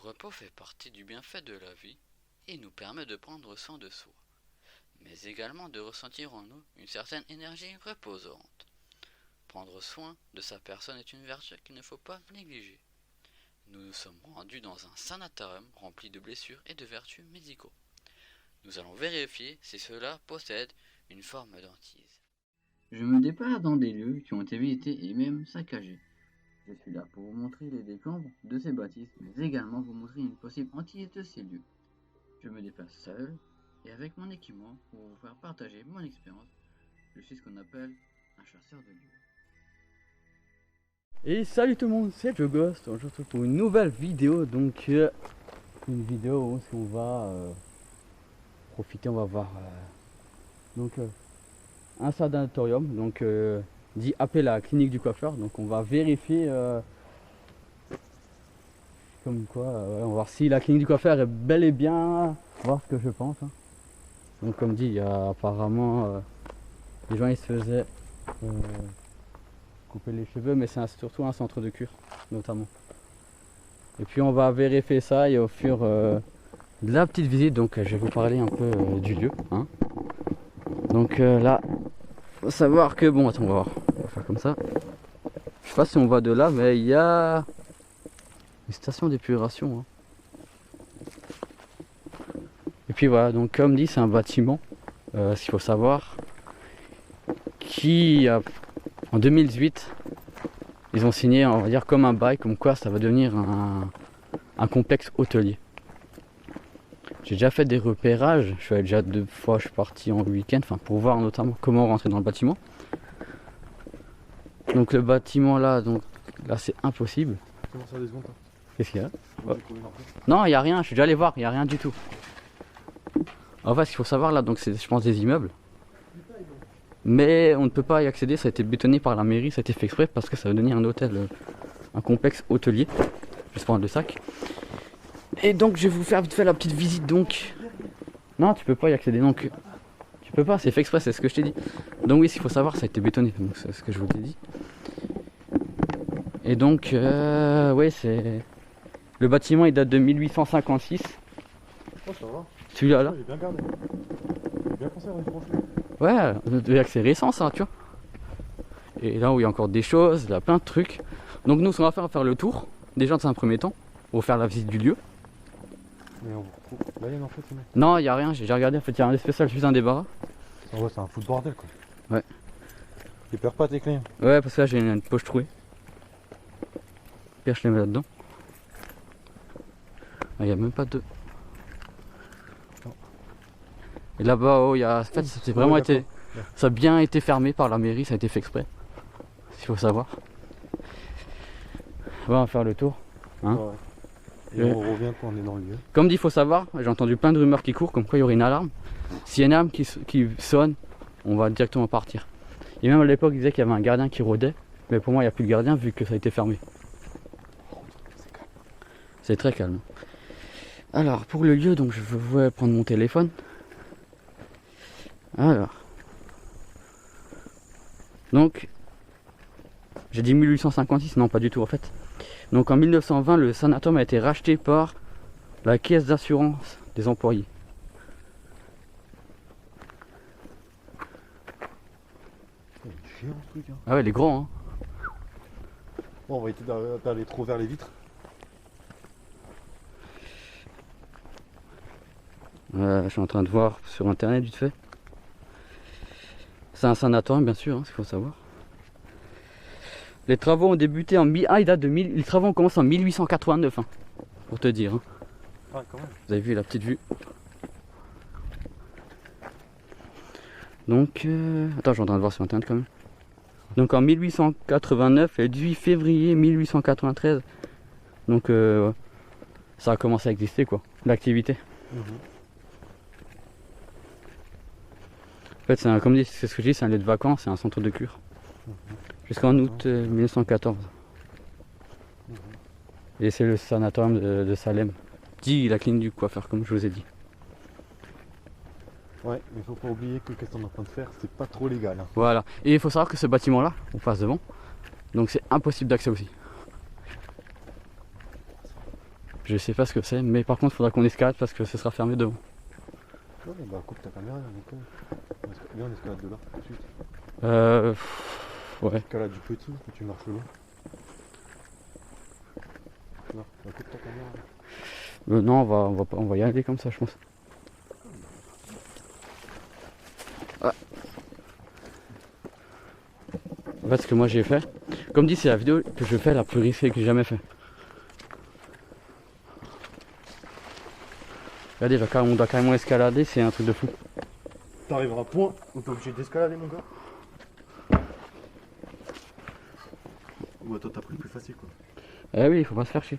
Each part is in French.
repos fait partie du bienfait de la vie et nous permet de prendre soin de soi, mais également de ressentir en nous une certaine énergie reposante. Prendre soin de sa personne est une vertu qu'il ne faut pas négliger. Nous nous sommes rendus dans un sanatorium rempli de blessures et de vertus médicaux. Nous allons vérifier si cela possède une forme d'antise. Je me dépare dans des lieux qui ont été visités et même saccagés. Je suis là pour vous montrer les décombres de ces bâtisses, mais également vous montrer une possible hantise de ces lieux. Je me déplace seul et avec mon équipement pour vous faire partager mon expérience. Je suis ce qu'on appelle un chasseur de lieux. Et salut tout le monde, c'est Joe Ghost. On se retrouve pour une nouvelle vidéo. Donc une vidéo où on va profiter, on va voir un sanatorium, donc dit appeler la clinique du coiffeur. Donc on va vérifier comme quoi, on va voir si la clinique du coiffeur est bel et bien, voir ce que je pense. Donc comme dit, il y a apparemment les gens ils se faisaient couper les cheveux, mais c'est surtout un centre de cure notamment. Et puis on va vérifier ça et au fur de la petite visite, donc je vais vous parler un peu du lieu. Donc là, faut savoir que bon, attends, on va faire comme ça. Je sais pas si on voit de là, mais il y a une station d'épuration. Et puis voilà, donc comme dit, c'est un bâtiment, ce qu'il faut savoir, qui a en 2018, ils ont signé, on va dire, comme un bail, comme quoi ça va devenir un complexe hôtelier. J'ai déjà fait des repérages, je suis allé déjà 2 fois, je suis parti en week-end, pour voir notamment comment rentrer dans le bâtiment. Donc le bâtiment là, c'est impossible. Comment ça, 2 secondes? Qu'est-ce qu'il y a? Non, il n'y a rien, je suis déjà allé voir, il n'y a rien du tout. En fait, ce qu'il faut savoir là, donc c'est, je pense, des immeubles. Mais on ne peut pas y accéder, ça a été bétonné par la mairie, ça a été fait exprès parce que ça va devenir un hôtel, un complexe hôtelier. Je vais prendre le sac. Et donc je vais vous faire vite fait la petite visite donc. Non, tu peux pas y accéder, donc tu peux pas, c'est fait exprès, c'est ce que je t'ai dit. Donc oui, ce qu'il faut savoir, ça a été bétonné, donc c'est ce que je vous ai dit. Et donc, oui, c'est... Le bâtiment il date de 1856. Oh, ça va. Celui-là là. J'ai bien gardé. J'ai bien pensé à une franchise. Ouais, c'est récent ça, tu vois. Et là où il y a encore des choses, il y a plein de trucs. Donc nous, ce qu'on va faire le tour. Déjà dans un premier temps, pour faire la visite du lieu. Mais on retrouve. Là, il y en a en fait, mais... Non, il n'y a rien, j'ai déjà regardé. En fait, il y a un spécial juste un débarras. En vrai, c'est un fou de bordel quoi. Ouais. Tu perds pas tes clés. Ouais, parce que là, j'ai une poche trouée. Pierre, je les mets là-dedans. Il n'y a même pas de. Et là-bas, oh, il y a. En fait, ça a vraiment été. Ça a bien été fermé par la mairie, ça a été fait exprès. S'il faut savoir. On va faire le tour. Ouais. Et on revient quand on est dans le lieu. Comme dit, il faut savoir, j'ai entendu plein de rumeurs qui courent, comme quoi il y aurait une alarme. S'il y a une alarme qui sonne, on va directement partir. Et même à l'époque, il disait qu'il y avait un gardien qui rôdait. Mais pour moi, il n'y a plus de gardien vu que ça a été fermé. C'est très calme. Alors, pour le lieu, donc je vais prendre mon téléphone. Alors. Donc, j'ai dit 1856, non pas du tout en fait. Donc en 1920, le sanatorium a été racheté par la caisse d'assurance des employés. Il est géant ce truc. Ah ouais, il est grand. Bon, on va éviter d'aller trop vers les vitres. Je suis en train de voir sur internet vite fait. C'est un sanatorium bien sûr, il faut savoir. Les travaux ont débuté en il date de les travaux ont commencé en 1889, pour te dire. Ah, quand même. Vous avez vu la petite vue. Donc, attends, je suis en train de voir sur internet quand même. Donc en 1889 et le 18 février 1893, donc ça a commencé à exister quoi, l'activité. En fait, comme dit, c'est ce que je dis, c'est un lieu de vacances, c'est un centre de cure. Jusqu'en août 1914. Et c'est le sanatorium de Salem. Dit la clinique du coiffeur, comme je vous ai dit. Ouais, mais faut pas oublier que qu'est-ce qu'on est en train de faire, c'est pas trop légal. Voilà. Et il faut savoir que ce bâtiment-là, on passe devant, donc c'est impossible d'accès aussi. Je sais pas ce que c'est, mais par contre, faudra qu'on escalade parce que ce sera fermé devant. Ouais, bah coupe ta caméra, donc viens on escalade de là, tout de suite. Ouais. Escalade du petit, et tu marches le long. Non, bah coupe ta caméra. Non, on va y aller comme ça, je pense. Ah. En fait, ce que moi j'ai fait, comme dit, c'est la vidéo que je fais la plus risquée que j'ai jamais fait. Regardez, on doit carrément escalader, c'est un truc de fou. T'arriveras à un point où t'es obligé d'escalader, mon gars. Ouais, toi t'as pris le plus facile, quoi. Eh oui, il faut pas se faire chier.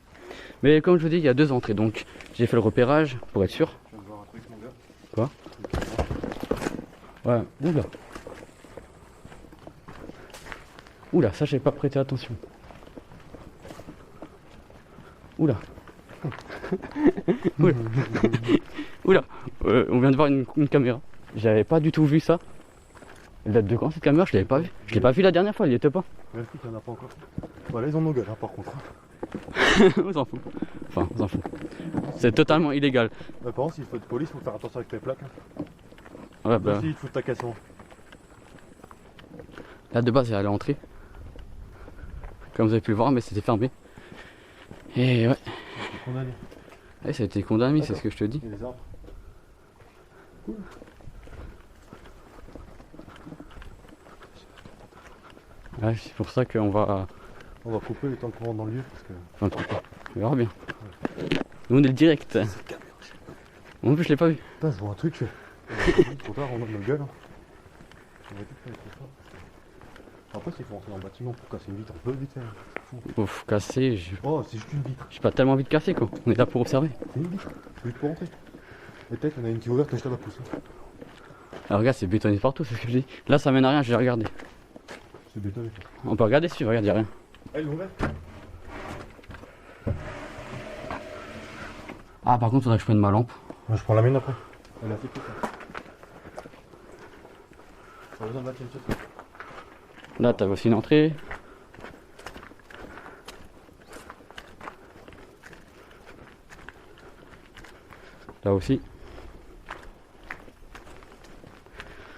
Mais comme je vous dis, il y a 2 entrées, donc j'ai fait le repérage pour être sûr. Je viens de voir un truc, mon gars. Quoi? Ouais, oula. Oula, ça j'ai pas prêté attention. Oula. Oula. Oula. On vient de voir une caméra. J'avais pas du tout vu ça. Elle date de quand cette caméra? Je l'avais pas vu. Je l'ai pas vu la dernière fois, elle y était pas. Mais le truc, il y en a pas encore. Voilà, ils ont nos gueules, hein, par contre. On s'en fout. Enfin, on s'en fout. C'est totalement illégal. Bah, par contre, s'il faut de police, faut faire attention avec tes plaques. Hein. Ouais, bah. Aussi, il faut ta cassation. Là de base, il y a l'entrée. Comme vous avez pu le voir, mais c'était fermé. Et ouais. T'es condamné. Ouais, ça a été condamné, c'est ce que je te dis. Il y a les arbres. Cool. Ouais, c'est pour ça qu'on va. On va couper le temps qu'on rentre dans le lieu. Parce que... Enfin, le truc, on verra bien. Nous, on est le direct. En plus, je l'ai pas vu. Putain, je vois un truc. Trop tard, on a nos gueules. Hein. On va tout faire trop fort. Après, s'il faut rentrer dans le bâtiment pour casser une vitre, on peut vite faire. Ouf, casser. Oh, c'est juste une vitre. J'ai pas tellement envie de casser quoi. On est là pour observer. C'est une vitre. C'est juste pour rentrer. Et peut-être il y en a une qui est ouverte, je te la pousse. Alors regarde, c'est bétonné partout, c'est ce que je dis. Là, ça mène à rien, j'ai regardé. C'est bétonné. On peut regarder si tu veux, regarde, y'a rien. Ah, il est ouvert. Ah, par contre, faudrait que je prenne ma lampe. Moi, je prends la mienne après. Elle a fait tout ça. Pas besoin de la tienne, c'est ça. Là, t'as aussi une entrée. Là aussi.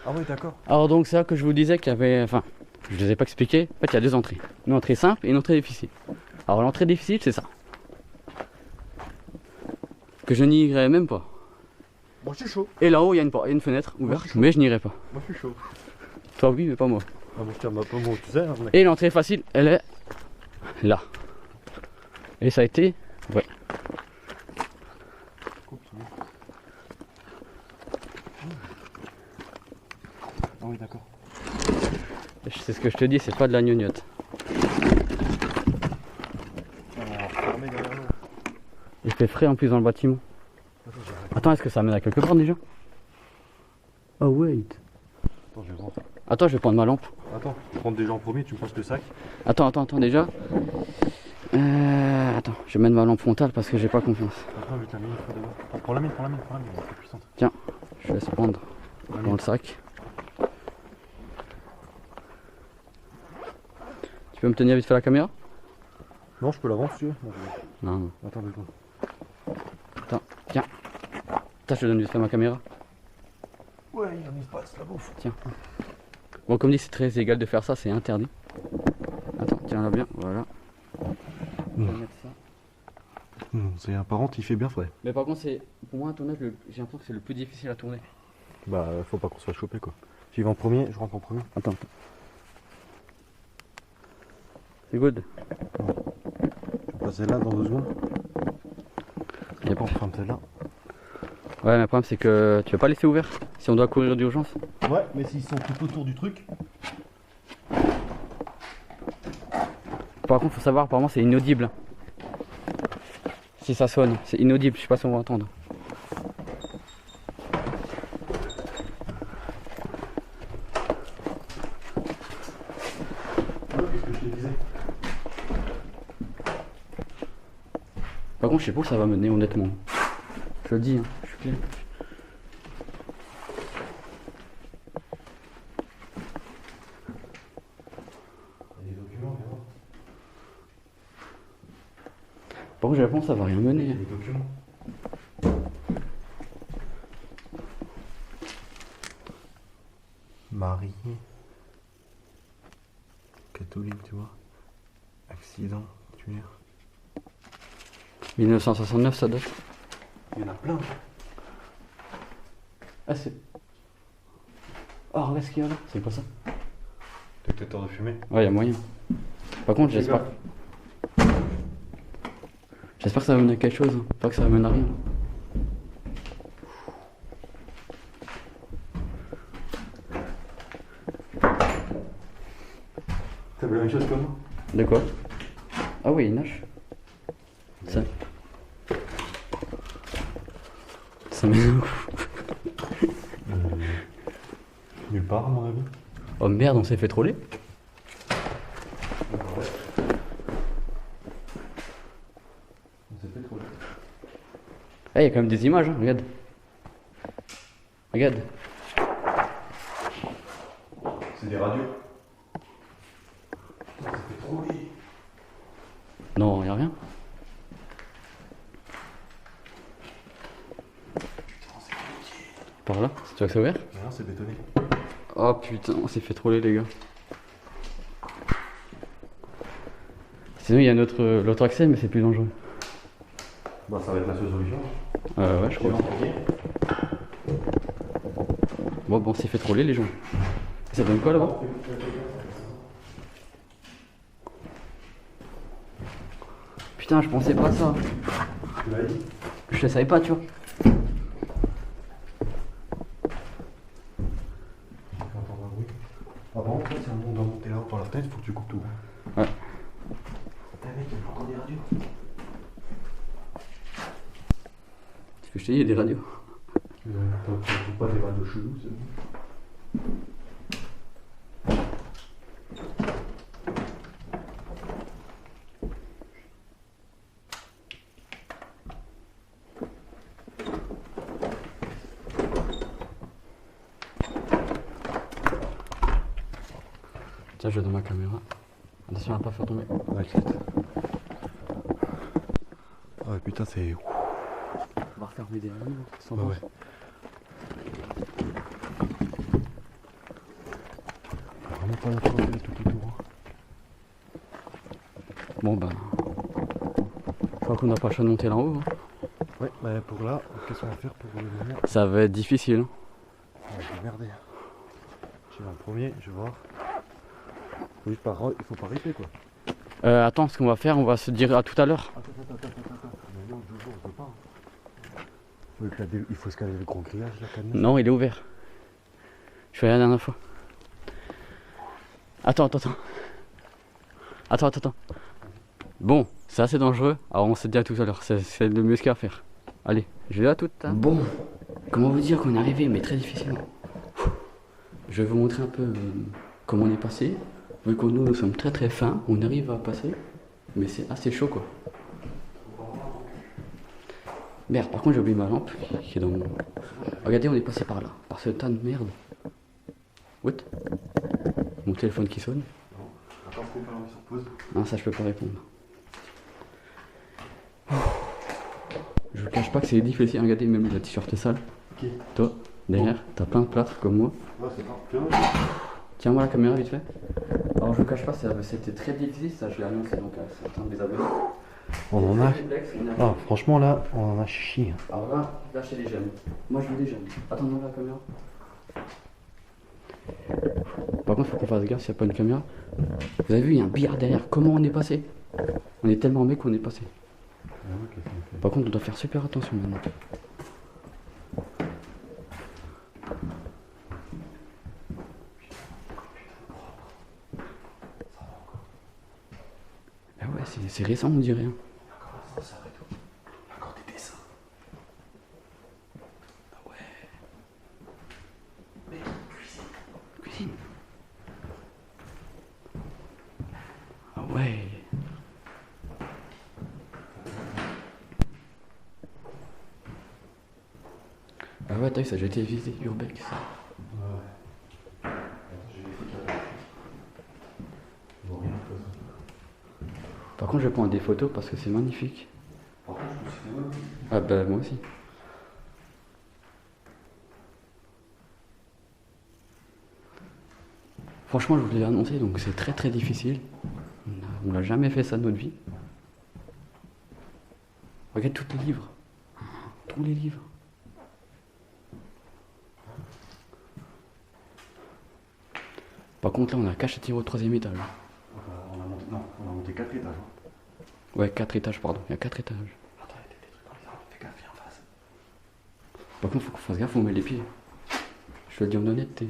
Ah oui, d'accord. Alors donc c'est là que je vous disais qu'il y avait... Enfin, je ne les ai pas expliqué. En fait, il y a 2 entrées. Une entrée simple et une entrée difficile. Alors l'entrée difficile, c'est ça. Que je n'irai même pas. Moi, je suis chaud. Et là-haut, il y a une fenêtre ouverte, mais je n'irai pas. Moi, je suis chaud. Toi, oui, mais pas moi. Ah, moi, je tiens ma pomme, tu sais. Hein, Et l'entrée facile, elle est là. Et ça a été... Ouais. Ah oui, d'accord. C'est ce que je te dis, c'est pas de la gnognotte. On va fermer derrière nous. Il fait frais en plus dans le bâtiment. Attends, est-ce que ça mène à quelque part déjà? Oh wait. Attends, je vais voir. Attends, je vais prendre ma lampe. Attends, prendre déjà en premier, tu me passes le sac. Attends déjà. Attends, je vais mettre ma lampe frontale parce que j'ai pas confiance. Attends, je vais te la mine, d'abord. Prends la mine, elle est plus puissante. Tiens, je laisse prendre dans le sac. Tu peux me tenir vite fait la caméra? Non, je peux la vendre si tu veux. Non, non. Attends, 2 secondes. Attends, tiens. Attends, je te donne vite fait ma caméra. Ouais, il y a un espace, la bouffe. Tiens. Bon, comme dit, c'est très illégal de faire ça, c'est interdit. Attends, tiens-la bien, voilà. On va mettre ça. C'est un parent, il fait bien frais. Mais par contre, c'est pour moi un tournage, j'ai l'impression que c'est le plus difficile à tourner. Bah, faut pas qu'on se fasse choper quoi. J'y vais en premier, je rentre en premier. Attends. C'est good. Je vais passer là dans 2 secondes. Yep. On ferme celle-là. Ouais, mais le problème, c'est que tu vas pas laisser ouvert si on doit courir d'urgence. Ouais, mais s'ils sont tout autour du truc. Par contre, faut savoir, apparemment, c'est inaudible. Si ça sonne, c'est inaudible, je sais pas si on va entendre. Par contre, je sais pas où ça va mener, honnêtement. Je le dis, hein, je suis clair. Par contre, j'ai l'impression que ça va rien mener. Les documents. Marie. Catholique, tu vois. Accident, tuer. 1969, ça date. Il y en a plein. Ah, c'est. Oh, regarde ce qu'il y a là. C'est quoi ça? Détecteur de fumée. Ouais, il y a moyen. Par contre, j'espère. J'espère que ça va mener à quelque chose. Hein. Pas que ça va mener à rien. T'as vu la même chose que moi? De quoi? Ah oui, il nage. Ça. Ça m'énerve. Nulle part, à mon avis. Oh merde, on s'est fait troller. On s'est fait trop. Eh, il y a quand même des images, hein. Regarde. Regarde. C'est des radios. On s'est fait troller. Non, y a rien. Par là, tu vois que c'est ouvert? Non, c'est bétonné. Oh putain, on s'est fait troller les gars. Sinon il y a l'autre accès mais c'est plus dangereux. Bah, ça va être la seule solution. Ouais je crois. Bon on s'est fait troller les gens. Ça donne quoi là-bas? Putain je pensais pas ça. Tu l'as dit? Je le savais pas tu vois. J'entends un bruit. Ah, par contre, si on doit monter là-haut par la tête, il faut que tu coupes tout. Ouais. Putain, mec, il faut entendre des radios. Ce que je t'ai dit, il y a des radios. T'as pas des radios chelous, c'est bon. Tiens je vais dans ma caméra. Attention à pas faire tomber. T'inquiète. Ah ouais, putain, c'est. On va refermer des radios. Ouais, ouais. Vraiment pas d'infos tout autour. Bon ben. Je crois qu'on n'a pas le choix de monter là en haut. Hein. Ouais, bah pour là, qu'est-ce qu'on va faire pour le moment? Ça va être difficile. Hein. Je vais merder. Je vais en premier, je vais voir. Il faut pas rester quoi. Attends, ce qu'on va faire, on va se dire à tout à l'heure. Attends. Mais non, Jojo, on peut pas. Il faut escalader le gros grillage là, quand même. Non, il est ouvert. Je suis allé la dernière fois. Attends. Bon, c'est assez dangereux. Alors on se dit à tout à l'heure. C'est le mieux ce qu'il y a à faire. Allez, je vais à tout. Hein. Bon, comment vous dire qu'on est arrivé, mais très difficilement. Je vais vous montrer un peu comment on est passé. Vu que nous sommes très fins, on arrive à passer. Mais c'est assez chaud quoi. Merde, par contre j'ai oublié ma lampe qui est dans mon... Regardez, on est passé par là, par ce tas de merde. What? Mon téléphone qui sonne. Attends, faut faire sur pause. Non, ça je peux pas répondre. Je vous cache pas que c'est difficile. Regardez, même le t-shirt est sale. Ok. Toi, derrière, t'as plein de plâtre comme moi. Ouais, c'est pas. Tiens-moi la caméra vite fait. Alors je vous cache pas, c'était très difficile, ça je l'ai annoncé donc à certains de mes abonnés. On en a. Ah. Ah, franchement là, on en a chié. Alors là, lâchez les gemmes. Moi je veux des gemmes. Attends-moi la caméra. Par contre, faut qu'on fasse gaffe s'il n'y a pas une caméra. Vous avez vu, il y a un billard derrière. Comment on est passé? On est tellement mec qu'on est passé. Par contre, on doit faire super attention maintenant. Ah ouais, c'est récent, on dirait. Hein. Encore des dessins. Ah ouais. Mais cuisine. Ah ouais. Ah ouais, t'as vu ça, j'ai été visiter Urbex. Par contre, je vais prendre des photos parce que c'est magnifique. Par contre, je trouve que c'est moi. Ah bah moi aussi. Franchement, je vous l'ai annoncé, donc c'est très très difficile. On n'a jamais fait ça de notre vie. Regarde tous les livres. Tous les livres. Par contre, là, on a qu'à châtier au 3e étage. On a monté 4 étages. Hein. Ouais, 4 étages, pardon. Il y a 4 étages. Attends, il y a des trucs dans les arbres, fais gaffe, viens en face. Par contre, faut qu'on fasse gaffe, on met les pieds. Je te le dis en honnêteté.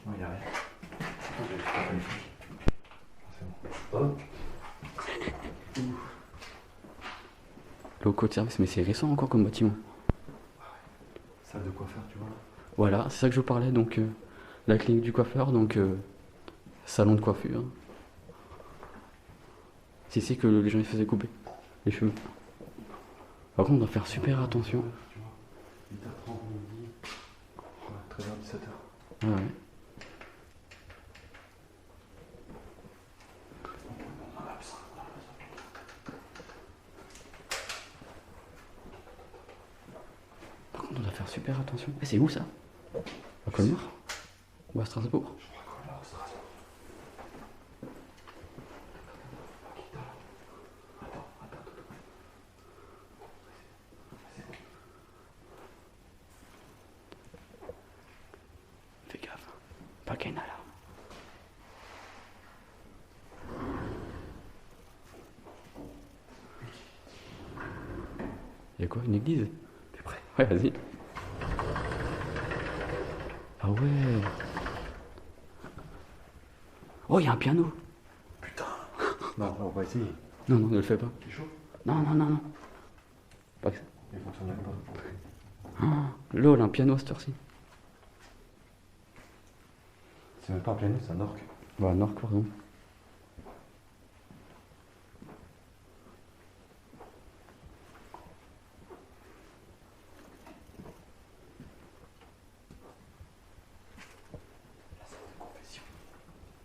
Non, il y a rien. C'est bon. Local service, mais c'est récent encore comme bâtiment. Salle de coiffeur, tu vois. Voilà, c'est ça que je vous parlais, donc la clinique du coiffeur, donc salon de coiffure. C'est ici que les gens ils se faisaient couper les cheveux. Par contre, on doit faire super attention. Tu vois, 8h30 midi, 13h, 17h. Ouais, ouais. Par contre, on doit faire super attention. Eh, c'est où ça? À Colmar? Ou à Strasbourg? Fais gaffe, pas qu'il y ait une alarme. Y'a quoi, une église? T'es prêt? Ouais, vas-y. Ah ouais. Oh, y'a un piano. Putain. Non, on va essayer. Non, non, ne le fais pas. C'est chaud? Non, non, non, non. Pas que ça. Il fonctionne même pas. Ah, lol, un piano à cette heure-ci. C'est même pas un piano, c'est un orgue. Bah, Nord, pardon.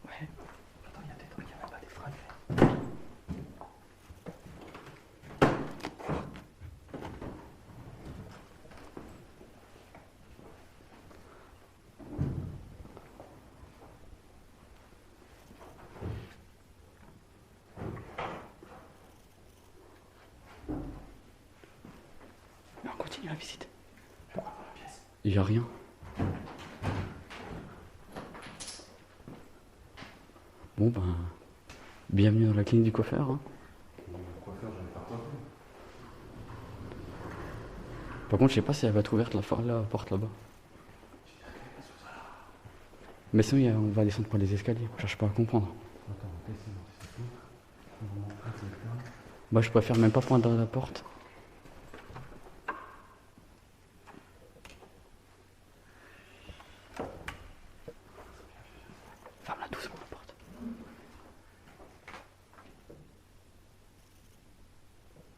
Ouais. Attends, il y a des trucs, il y a même pas des fringues. Mais on continue la visite. Je vois dans la pièce. Il y a rien. Bon ben, bienvenue dans la clinique du coiffeur. Hein. Le coiffeur, j'en ai pas quoi. Par contre, je sais pas si elle va être ouverte la porte là-bas. Mais sinon, on va descendre par les escaliers. Je cherche pas à comprendre. Attends, on va essayer, c'est tout. On va montrer, c'est clair. Moi, je préfère même pas prendre la porte. Ferme-la doucement la porte.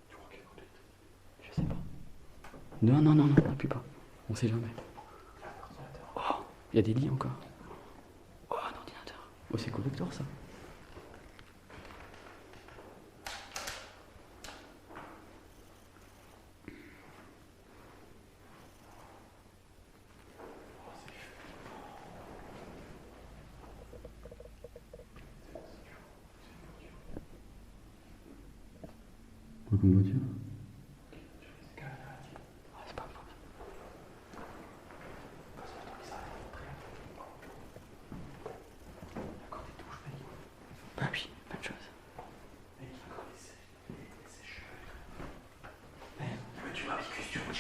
Tu crois qu'elle est conduite? Je sais pas. Non, non, non, non, n'appuie pas. On sait jamais. Oh, il y a des lits encore. Oh, un ordinateur. Oh, c'est collector ça. Quoi comme voiture? Ah, c'est pas un problème. Bah oui, plein de choses. Tu m'as vécu sur le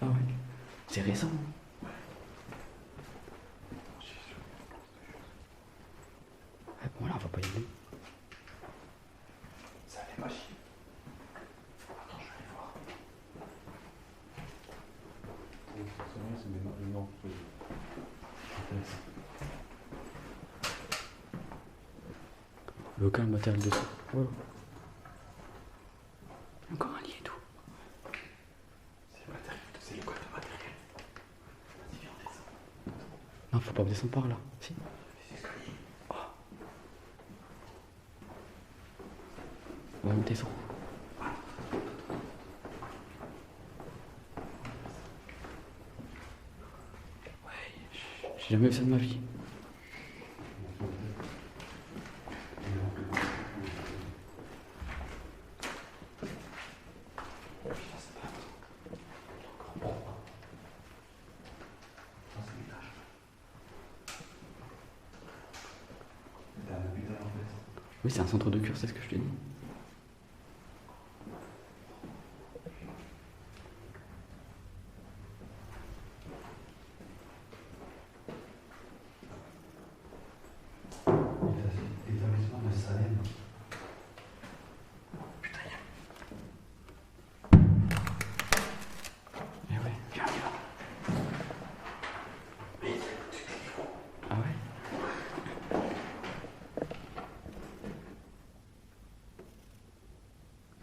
Ah ouais. C'est récent. Ah bon là on va pas y aller. Ça fait pas chier. Attends, je vais aller voir. C'est des non, Local matériel de son. Voilà. Encore un lit et tout. C'est le code de matériel. Vas-y, viens, on descend. Non, faut pas descendre par là. Si. Les escaliers. Ouais, on descend. J'ai jamais vu ça de ma vie. Oui, c'est un centre de cure, c'est ce que je te dis. L'établissement de Salem. Eh ouais, viens, viens. Ah ouais?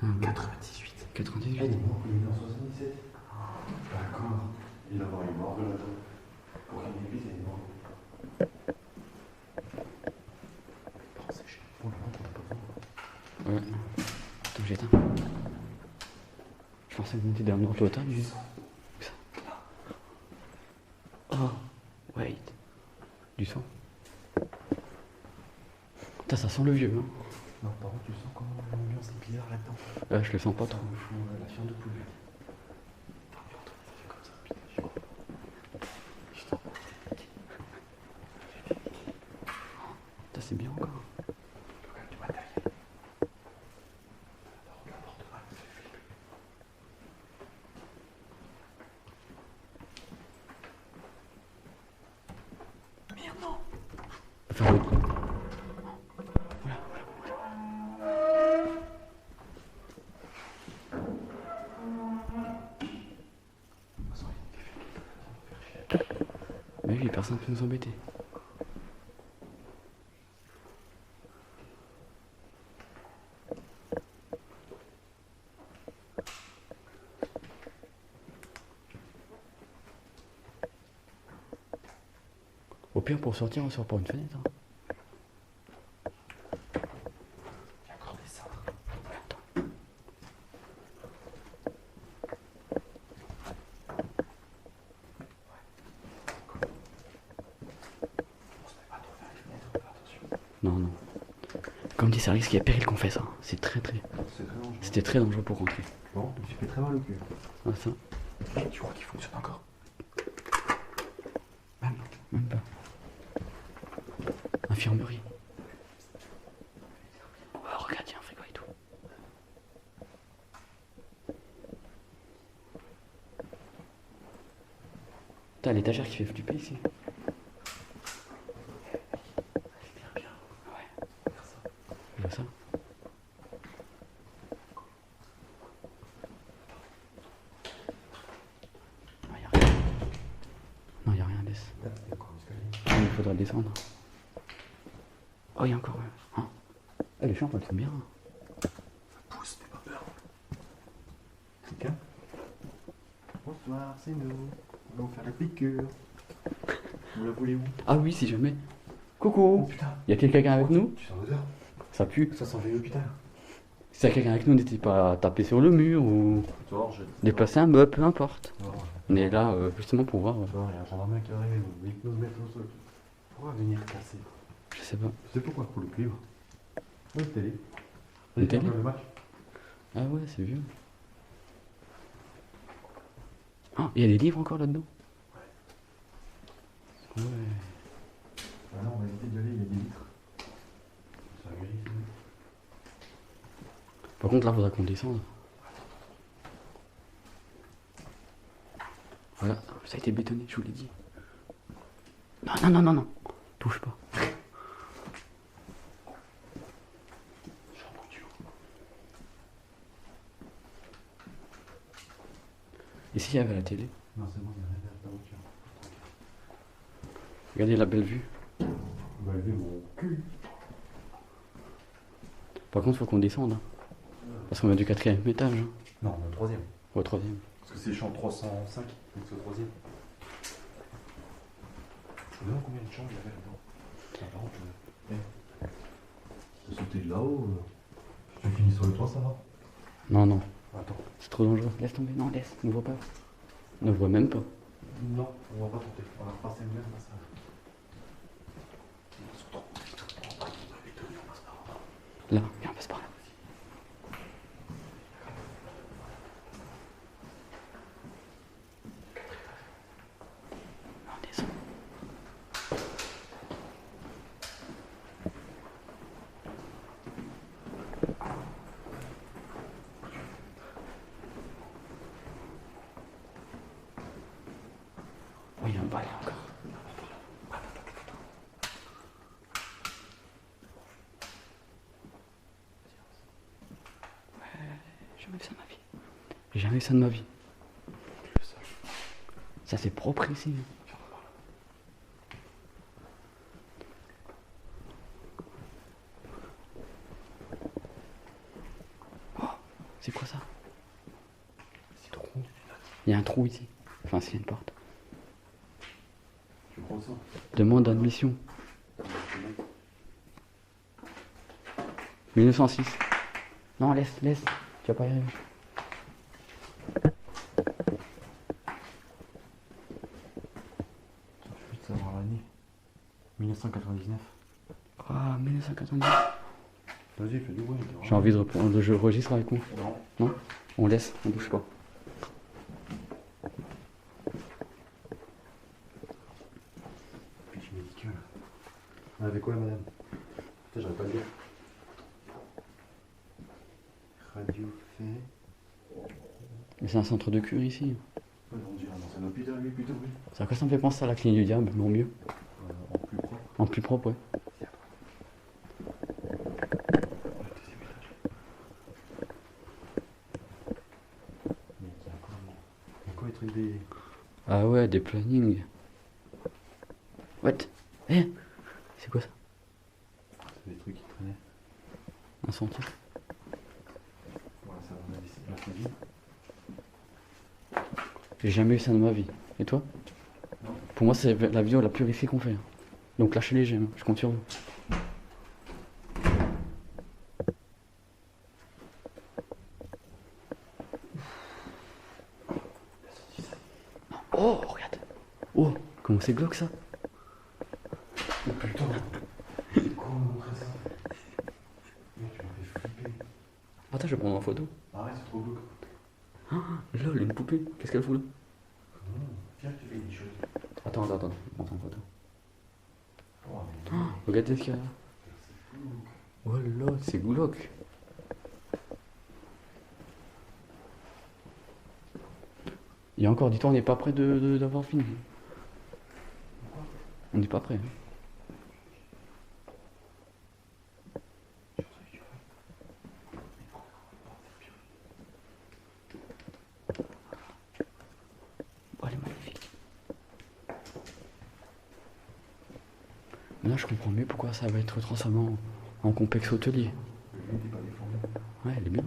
Hum, 98. Il 98. est mort, il est en 77. D'accord. Il a avoir une mort de là-dedans. Pour qu'il ait il est mort. C'est chiant. Pour le moment, on n'a pas besoin. Ouais. Attends, j'éteins. Je pensais que c'était d'un autre total, mais... Ça. Oh, wait. Du sang. Putain, ça sent le vieux, hein. Non, par contre, tu sens comment l'ambiance est bizarre là-dedans. Je le sens pas trop. La viande de poulet. Ça fait comme ça, putain, je crois. Putain, c'est bien encore. Regarde du matériel. Regarde porte mal, ça fait flipper. Merde, non. Faire le... Mais oui, personne ne peut nous embêter. Au pire, pour sortir, on sort par une fenêtre. Hein. Il y a encore des cendres. Non, non. Comme dit, c'est un risque, il y a péril qu'on fait ça. C'est très très... C'est très dangereux. C'était très dangereux pour rentrer. Bon, je me suis fait très mal au cul. Ah, ça. Tu crois qu'il fonctionne encore? Même pas. Infirmerie. Oh, regarde, il y a un frigo et tout. T'as l'étagère qui fait flipper ici. Je vois ça. Non, y a rien. Non, y a rien, laisse. Là, il y a encore un escalier. Il faudra descendre. Oh, il y a encore. Hein. Ah, les champs, elles sont bien. Pousse, n'aie pas peur. Quelqu'un? Bonsoir, c'est nous. On va vous faire la piqûre. Vous la voulez où? Ah oui, si jamais. Oh Coucou. putain. Y a quelqu'un avec nous? Tu sens l'odeur? Ça pue. Ça sent l'hôpital. Si y a quelqu'un avec nous, n'hésitez pas à taper sur le mur ou Tu vois, déplacer un meuble, peu importe. Tu vois, On est là justement pour voir. tu vois, il y a un gendarme qui arrive, il veut nous mettre au sol. Pourquoi venir casser? Je sais pas. Je sais pourquoi, pour le cuivre. Une télé. Une télé? Le match. Ah ouais, c'est vieux. Ah, il y a des livres encore là-dedans? Ouais. Ah non, on va éviter d'y aller, il y a des litres. Ça grise. Par contre, là, faudra qu'on descende. Voilà, ça a été bétonné, je vous l'ai dit. Non, non, non, non, non. Touche pas. Ici, il y avait la télé. Non, c'est bon, il y a rien derrière ta voiture. Regardez la belle vue. On va lever mon cul. Par contre, faut qu'on descende. Hein. Parce qu'on est du 4e étage. Hein. Non, on est au troisième. Au 3e. Parce que c'est chambre 305, donc c'est au troisième. Je me demande combien de chambres il y avait là-dedans. Ah, par contre, je sauter de là-haut. Tu finis sur le toit, ça va? Non, non. Attends. C'est trop dangereux. Laisse tomber. Non, laisse. Ne vois pas. Ne vois même pas. Non, on va pas tenter. On va repasser le même, ça. Là, viens, on passe par là. On descend. Oh, il y a un balai encore. Jamais vu ça de ma vie. J'ai jamais vu ça de ma vie. Ça c'est propre ici. Oh, c'est quoi ça? Il y a un trou ici. Enfin, s'il y a une porte. Tu crois ça? Demande d'admission. 1906. Non, laisse. Tu vas pas y arriver. Je veux juste savoir l'année. 1999. Ah, 1990. Vas-y, fais du bruit. J'ai envie de reprendre le jeu registre avec moi. Non. Non? On laisse, on bouge pas. Fiche médicale. On avait quoi, madame? Putain, j'aurais pas le dire. Radio fait. Mais c'est un centre de cure ici. Ouais, on dirait un ancien hôpital, lui, plutôt, oui. Ça, quoi, ça me fait penser à la clinique du diable, mais en mieux. En plus propre. En plus propre, ouais. Deuxième étage. Mais il y a quoi les trucs des. Ah ouais, des plannings. What? Eh? C'est quoi ça? C'est des trucs qui traînaient. Un sentier? Voilà, ça va, on a laissé la cuisine. J'ai jamais eu ça de ma vie. Et toi? Non. Pour moi, c'est la vidéo la plus risquée qu'on fait. Donc lâchez les j'aime, je compte sur vous. Oh, regarde. Oh, comment c'est glauque ça? Oh putain. Comment montrer ça? Mec, tu m'as fait flipper. Attends, je vais prendre en photo. Arrête, c'est trop glauque. Lol, une poupée. Qu'est-ce qu'elle fout là? Non, viens, tu fais des choses. Attends, je prends en photo. Oh, mais non, Regardez ce qu'il y a là. c'est fou. Oh là, c'est glauque. Il y a encore du temps, on n'est pas prêt d'avoir fini. On n'est pas prêt. Hein. Oh, elle est magnifique. Maintenant, je comprends mieux pourquoi ça va être transformé en complexe hôtelier. Le lit n'est pas défendu. Ouais, elle est bien.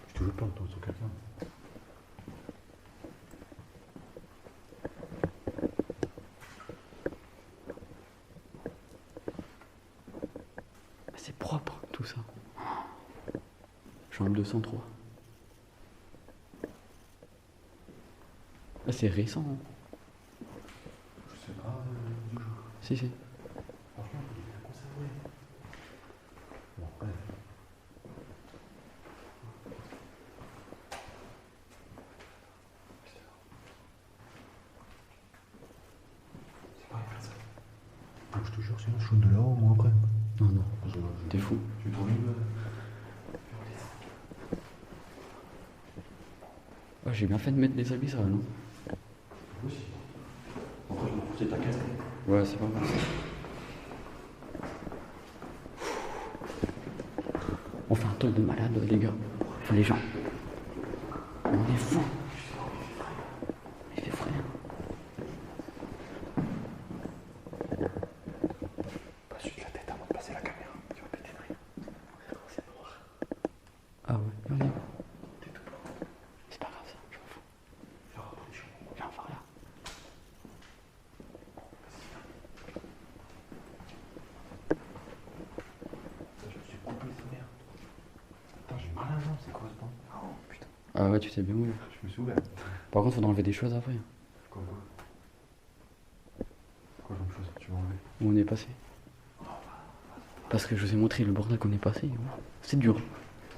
Je te veux pas entendre sur quelqu'un. C'est propre tout ça. Chambre 203. Ah, c'est récent. Hein. Je sais pas du jour. Si, si. Franchement, il est bien conservé. Bon, après. C'est pas grave ça. Bon, je te jure, sinon je saute de là-haut, moi après. Non, non, t'es fou. Tu trouves une. Ouais, j'ai bien fait de mettre des habits, ça va, non? Aussi. Après, je m'en fous, c'est ta casquette. Ouais, c'est pas mal ça. On fait un truc de malade, les gars. Enfin, les gens. On est fous. Il fait frais. Pas suite la tête avant de passer la caméra. Tu vas péter de rire. C'est noir. Ah ouais, on est. T'es tout blanc. C'est pas grave ça, je m'en fous. Viens voir là. Je me suis coupé sa mère. Attends, je Ah ouais, tu t'es bien ouvert. Je me suis ouvert. Par contre, faut enlever des choses après. Comme quoi? Quoi comme chose tu vas enlever? Où on est passé. Parce que je vous ai montré le bordel qu'on est passé. Ouais. C'est dur.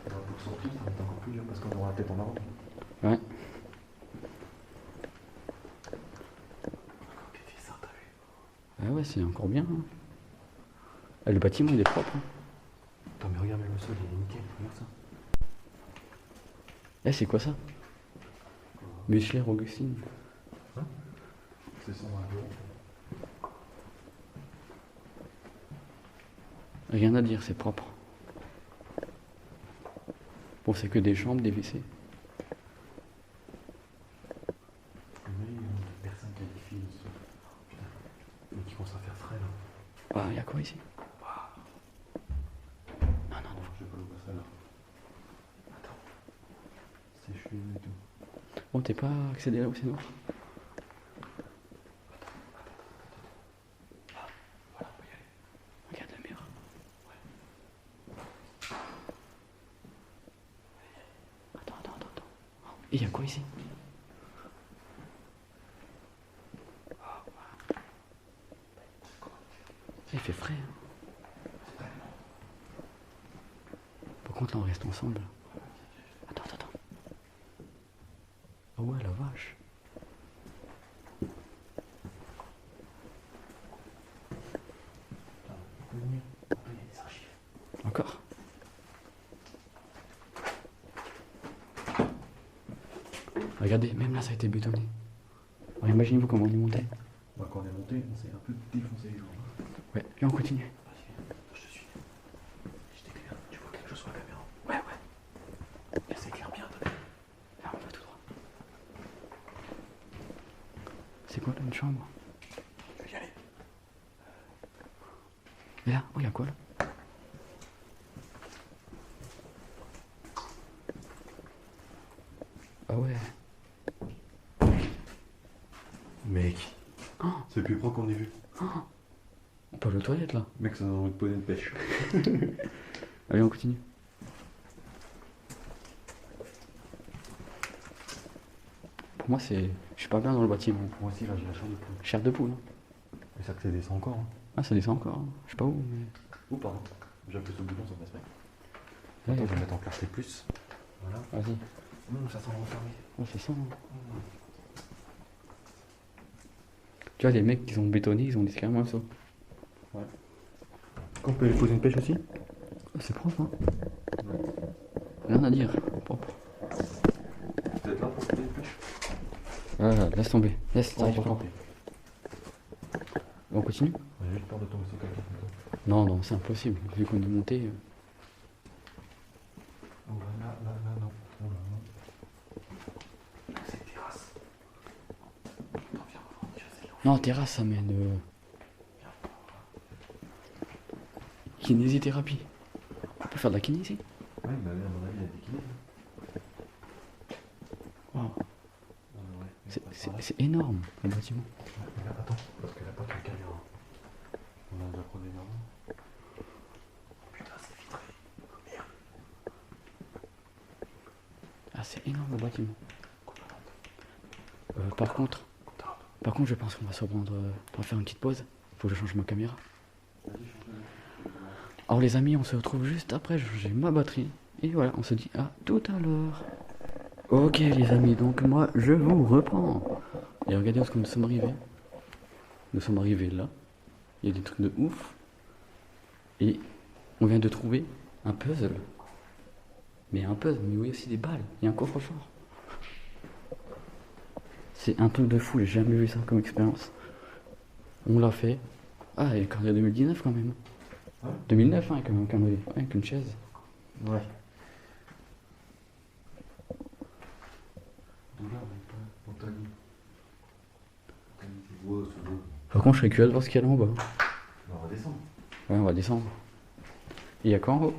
Alors, pour sortir, ça va être encore plus dur parce qu'on aura la tête en avant. Ouais. Encore des ça, t'as vu? Ah ouais, c'est encore bien. Hein. Ah, le bâtiment, il est propre. Hein. Attends, mais regarde, même le sol, il est nickel. Regarde ça. Eh, c'est quoi ça? Michelet Augustine. C'est son bureau. Rien à dire, c'est propre. Bon, c'est que des chambres, des WC. Mais il y a personne qui a des filles ici. Putain. Mais qui commence à faire frais là. Ah, il y a quoi ici? Non, non, non. Je sais pas où va ça là. Attends. C'est chelou et tout. Bon, t'es pas accédé là où c'est noir? Voilà, on va y aller. Regarde le mur. Attends. Et il y a quoi ici? Il fait frais. Hein. Par contre, là, on reste ensemble. Attends. Ah ouais, la vache. Encore. Regardez, même là, ça a été bétonné. Alors, imaginez-vous comment on est monté. Bah, quand on est monté, on s'est un peu défoncé les jambes. Ouais, là, on continue. Vas-y, je te suis. Je t'éclaire. Tu vois quelque chose sur la caméra? Ouais. Elle s'éclaire bien, t'as vu? Là, on va tout droit. C'est quoi là, une chambre? Je vais y aller. Et là, oh, il y a quoi là? Ah ouais. Mec, Oh, c'est le plus propre qu'on ait vu. on peut aller aux toilettes là. Mec, ça donne envie de poser une pêche. Allez, on continue. Pour moi, c'est. Je suis pas bien dans le bâtiment. Moi aussi, là, j'ai la chambre de poule. Chair de poule. Hein. Mais ça que ça descend encore. Hein. Ah, ça descend encore. Hein. Je sais pas où, mais. Oh, pardon. J'appuie sur le bouton, ça passe pas. Ouais, Attends, je vais mettre en clarté plus. Voilà. Vas-y. Ça sent refermé. Ouais, c'est ça. Hein. Tu vois, les mecs qui ont bétonné, ils ont dit carrément ça. On peut lui poser une pêche aussi? Ah, c'est propre, hein. Rien à dire. Propre. Peut-être là pour poser une pêche? Ah, laisse tomber. Laisse, On t'arrives va pas. tenter. On continue? J'ai juste peur de tomber sur quelqu'un. Non, c'est impossible. Vu qu'on est monté. Oh là, non. Oh là, non. C'est une terrasse. Attends, viens, on va en tirer. Non, terrasse, ça mène. Kinésithérapie. On peut faire de la kiné ici? Ouais, bah oui, à mon avis, il y a des kinés. Waouh. Ouais. C'est énorme, le bâtiment. Regarde, attends, parce qu'elle a pas de caméra. On a déjà pris des normaux. Putain, c'est vitré. Merde. Ah, c'est énorme le bâtiment. Par contre, je pense qu'on va se reprendre pour faire une petite pause. Faut que je change ma caméra. Alors les amis, on se retrouve juste après, j'ai ma batterie. Et voilà, on se dit à tout à l'heure. Ok les amis, donc moi je vous reprends. Et regardez où est-ce que nous sommes arrivés. Nous sommes arrivés là. Il y a des trucs de ouf. Et on vient de trouver un puzzle. Mais un puzzle, mais oui aussi des balles. Il y a un coffre-fort. C'est un truc de fou, j'ai jamais vu ça comme expérience. On l'a fait. Ah, et quand il y a 2019 quand même. Ouais. 2009 hein, avec une chaise. Ouais. D'où là, on t'a dit. Ouais, c'est beau. Par contre, je serais curieux de voir ce qu'il y a là en bas. On va descendre. Ouais, on va descendre. Et il y a quoi en haut?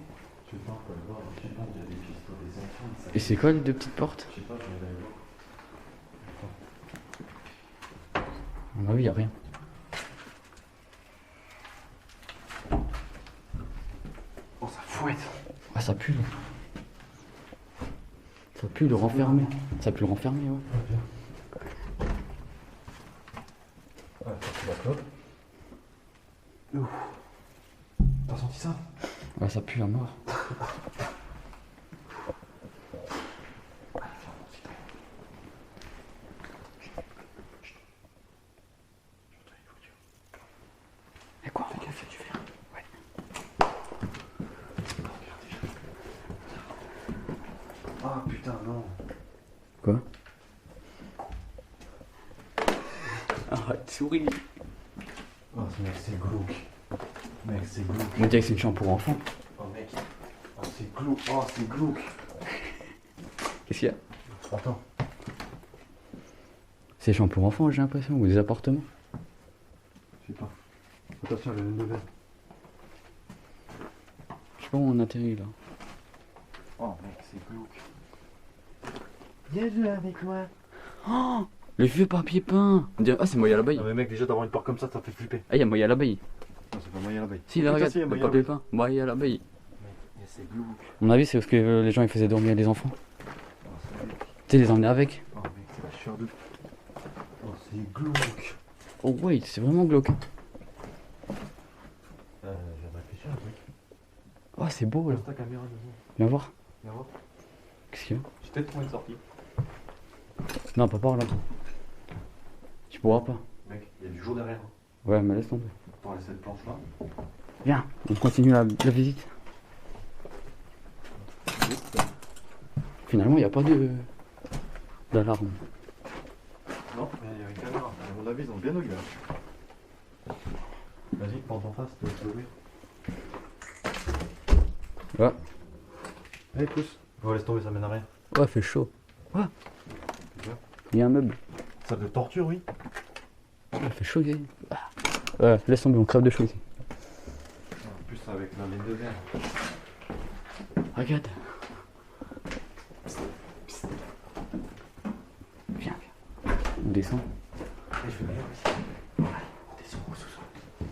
Je sais pas, on peut aller voir. Je sais pas, il y a des pistes pour des enfants. Et c'est quoi les deux petites portes? Je sais pas, je vais aller voir. À mon avis, il n'y a rien. Oh, ça fouette. Ah, ça pue là. Ça pue. pu le renfermer. Ça a pu le renfermer, ouais. Ouais, c'est la clope. Ouf. T'as senti ça? Ouais, ça pue à mort. Et quoi? Fais gaffe, il y a du verre. Ouais. Ah putain, non. Quoi? Arrête, souris. Oh, mec, c'est glauque. Mec, c'est glauque. On dirait que c'est une chambre pour enfants. Oh, mec. Oh, c'est glauque. Oh, c'est glauque. Qu'est-ce qu'il y a? Attends. C'est des chambres pour enfants, j'ai l'impression, ou des appartements. Je sais pas. Attention, le de verre. Je sais pas où on atterrit là. Oh, mec, c'est glauque. Viens jouer avec moi. Oh, le vieux papier peint. On dirait... Ah, c'est Moya l'abeille. Ah, mais mec, déjà d'avoir une porte comme ça fait flipper. Ah, il y a Moya l'abeille. Non, c'est pas moyen l'abeille. Si, là, Putain, regarde, si, y a le moyen papier l'abeille. peint. Moya l'abeille. Mec, c'est glauque. À mon avis, c'est parce que les gens ils faisaient dormir les enfants. Oh, c'est glauque. Tu sais, les emmener avec. Oh, mec, c'est la sueur de. Oh, c'est glauque. Oh, wait, c'est vraiment glauque. Je viens de réfléchir un truc. Oh, c'est beau là. Pose ta caméra devant. Viens voir. Viens voir. Qu'est-ce qu'il y a? J'ai peut-être trouvé une sortie. Non, pas par là. Tu pourras pas. Mec, il y a du jour derrière. Ouais, mais laisse tomber. Attends, laisse cette planche là. Viens, on continue la visite. Finalement, il n'y a pas d'alarme. Non, mais il y a une caméra. À mon avis, ils ont bien ouvert. Vas-y, porte en face, tu vas te l'ouvrir. Ouais. Allez, pousse. Oh, laisse tomber, ça mène à rien. Ouais, fait chaud. Ouais. Tu vois? Il y a un meuble. Salle de torture, oui. Ouais, fait chaud ici. Ah. Ouais, laisse tomber, on crève de chaud ici. En plus, avec la laine de verre. Regarde. Viens, viens. On descend. Et je vais venir aussi. On descend au sous-sol.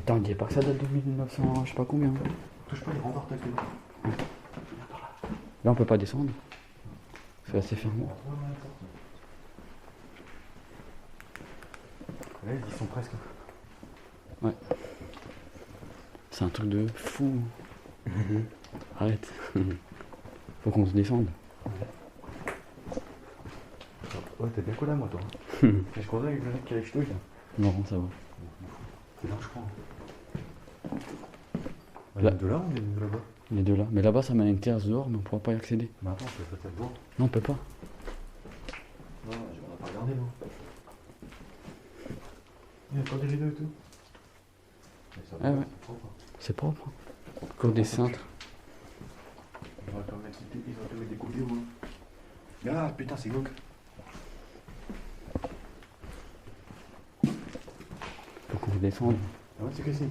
Attends, on dirait pas que ça date de 1900, je sais pas combien. Touche pas les renforts, ta queue. Là, on peut pas descendre. C'est assez fermé. Ouais, ils sont presque. C'est un truc de fou. Arrête. Faut qu'on se descende. Ouais, t'es bien collé à moi, toi. Je croisais avec le mec qui a les ch'touilles, là. Non, ça va. C'est là, je crois. Là. De là ou de là-bas? Les deux là. Mais là-bas, ça mène à une terrasse dehors, mais on pourra pas y accéder. Mais attends, on peut peut-être voir. Non, on peut pas. Non, on va pas regarder, nous. Il y a pas des rideaux et tout. Mais ça Ah va, ouais. c'est propre. C'est propre. Cours des cintres. Ils vont te mettre des coups de roues. Ah putain, c'est glauque. Faut qu'on se descende. Ah ouais, c'est que c'est une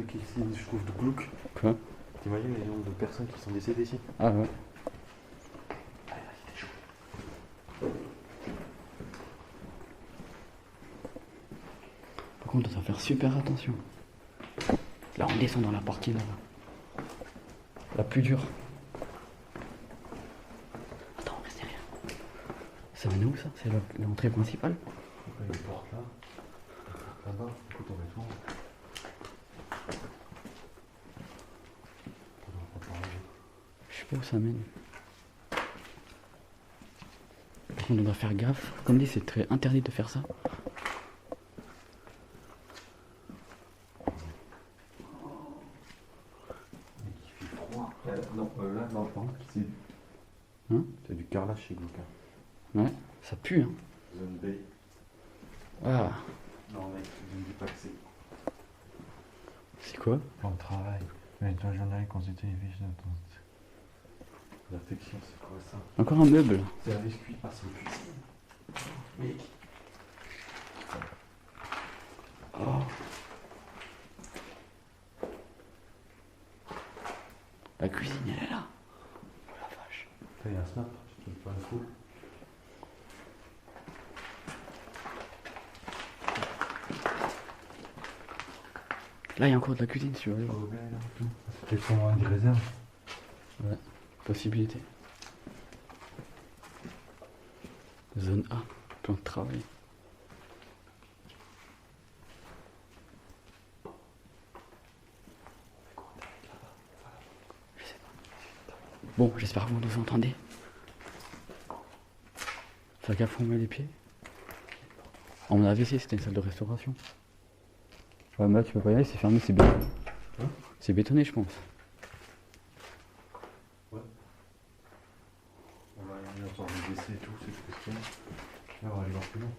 qui je trouve de glauque. Quoi? T'imagines les nombres de personnes qui sont décédées ici? Ah ouais. Ah, c'était chaud. Par contre, on doit faire super attention. Là, on descend dans la partie là. La plus dure. Attends, reste derrière. Ça mène où ça? C'est l'entrée principale? Il y a une porte là. Là-bas, écoute, on va être loin. Je sais pas où ça mène. Par contre, on doit faire gaffe. Comme dit, c'est très interdit de faire ça. Il fait froid. Non, là, non, par contre, c'est. Hein? C'est du carrelage chez Glauque. Ouais, ça pue, hein. Zone B. Ah, Non, mec, je ne dis pas que c'est. c'est quoi? Plan de travail. Mais toi, journal, consulter les fiches d'attente. L'affection, c'est quoi ça? Encore un meuble. Service cuit. Ah, c'est une cuisine. Mec. Oh. La cuisine, elle est là. Oh la vache. Il y a un snap, je te pas une foule. Là, il y a encore de la cuisine, si tu veux. Oh, bien, là, tout. C'est peut-être sûrement des réserves. Ouais, possibilité. Zone A, plan de travail. Je sais pas. Bon, j'espère que vous nous entendez. Fais gaffe où on met les pieds. À mon avis, si, c'était une salle de restauration. Ouais, mais là, tu peux pas y aller, c'est fermé, c'est bétonné. Hein? C'est bétonné, je pense. Ouais. On va aller dans le WC et tout, c'est question. Là, on va aller voir plus loin.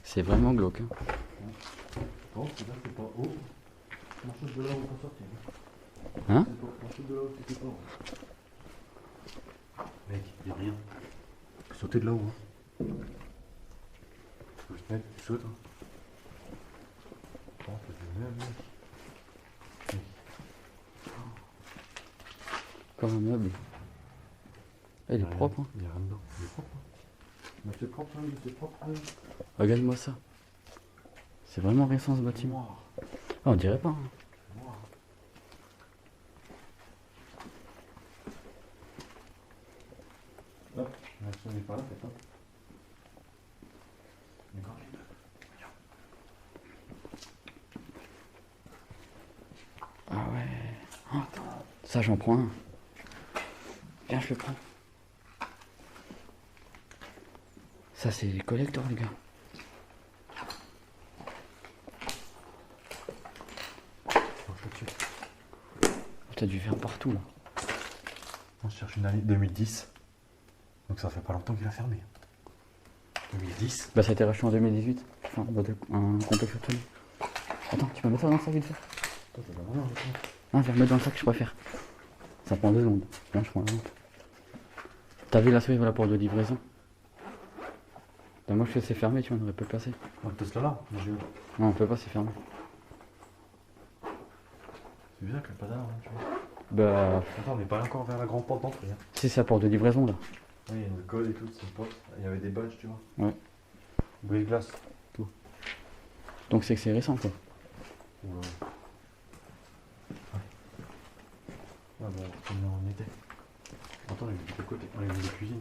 C'est vraiment glauque. Hein. Non, c'est là, c'est pas haut. On saute de là où on sortir. Hein? On saute de là où t'étais pas. Mec, y'a rien. Sauter de là-haut. Hein. Faut se mettre, tu sautes. Hein. Oh, c'est bien, mec. Comme un meuble. Ah, il est propre. Hein. Il y a rien dedans. Il est propre. Hein. Mais c'est propre, hein, c'est propre. Hein. Regarde-moi ça. C'est vraiment récent ce bâtiment. Noir. Ah, on dirait pas. Hein. Noir. Hop, là, si on n'est pas là, c'est pas. Mais quand les deux. Ah ouais. Oh, ça, j'en prends un. Viens, je le prends. Ça, c'est les collecteurs, les gars. T'as dû faire partout, là. On cherche une année 2010. Donc ça fait pas longtemps qu'il a fermé. 2010. Bah, ça a été racheté en 2018. Enfin, un complexe hôtelier. Attends, tu peux mettre ça dans le sac vite fait? Toi, t'as pas rien, Ah, viens, mettre dans le sac, je préfère. Ça prend 2 secondes. Viens, je prends la lampe. T'as vu la souris, voilà, pour de livraison. Bah, moi, je fais c'est fermé, tu vois, on aurait pu le passer. On te là là. Non, on peut pas, c'est fermé. C'est bizarre que le padard, hein, tu vois. Bah, Attends, on n'est pas encore vers la grande porte d'entrée. Hein. si c'est la porte de livraison, là. Oui, il y a une colle et tout, c'est une porte. Il y avait des badges, tu vois. Ouais. Brise-glace. Donc c'est que c'est récent, quoi. Ouais. Ouais, bon, combien on était. Attends, on est venu de quel côté? On est venu de cuisine.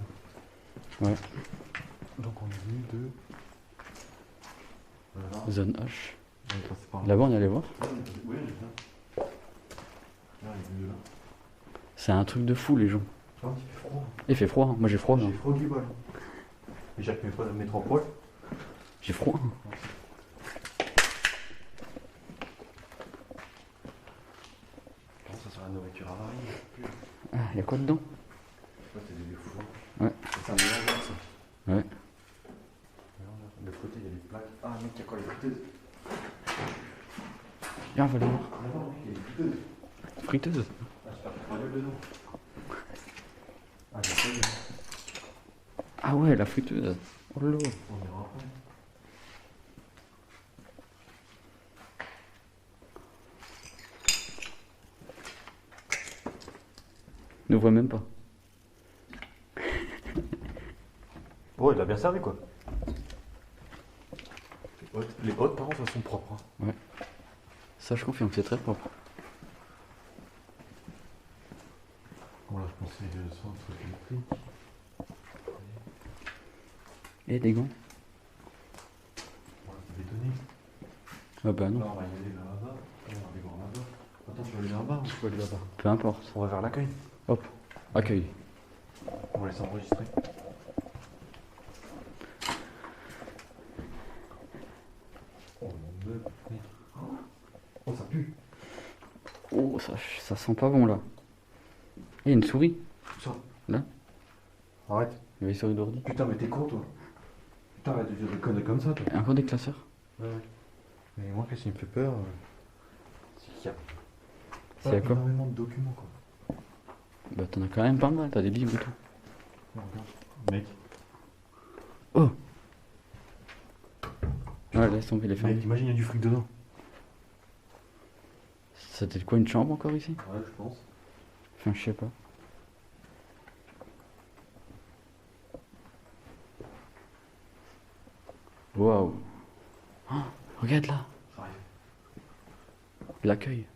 Ouais. Donc on est venu de. Là. Zone H. On est passé par là. Là-bas, on est allé voir. Oui, on est là. Là, on est venu de là. C'est un truc de fou, les gens. Ah, il fait froid. Il fait froid, hein. Moi j'ai froid. J'ai Là. froid du bol. Et Jacques mes 3 poils. J'ai froid. Hein. Ça sera la nourriture avariée. Ah, y a quoi dedans? Ça, c'est des fours. Ouais. C'est un mélange, ça. Ouais. De l'autre côté, il y a des plaques. Ah, mec, il y a quoi, les friteuses? Viens, on va aller voir. Non, mec, il y a des friteuses. Friteuse. Ah, j'espère qu'il y a pas dedans. Ah, j'ai pas vu. Ah ouais, la friteuse. Oh là. On verra après. Ne voit même pas. Oh, il a bien servi, quoi. Les hautes, par contre, elles sont propres. Hein. Ça, je confirme, c'est très propre. Bon, là, je pensais que ce soit un truc électrique. Et des gants? Voilà, c'est bétonné. Ah bah Là, non. on va y aller là-bas. On va aller voir là-bas. Attends, tu veux aller là-bas ou tu veux aller là-bas? Peu importe. On va vers l'accueil. Hop. Accueil. On va laisser enregistrer. Oh mon dieu. Oh, ça pue. Oh, ça sent pas bon là. Il y a une souris. Ça. Là. Arrête. Il y avait une souris d'ordi. Putain, mais t'es con, toi. Putain, arrête de dire des conneries comme ça, toi. Et encore des classeurs. Ouais. Mais moi, qu'est-ce qui me fait peur c'est qu'il y a C'est à quoi? énormément de documents, quoi. Bah t'en as quand même pas mal, t'as des livres et tout. Non, regarde. Mec. Oh. Ouais, laisse tomber les Mec, fermes. imagine, il y a du fric dedans. C'était quoi, une chambre encore ici? Ouais, je pense. Enfin, je sais pas. Waouh. Oh, regarde là. Ça arrive. L'accueil.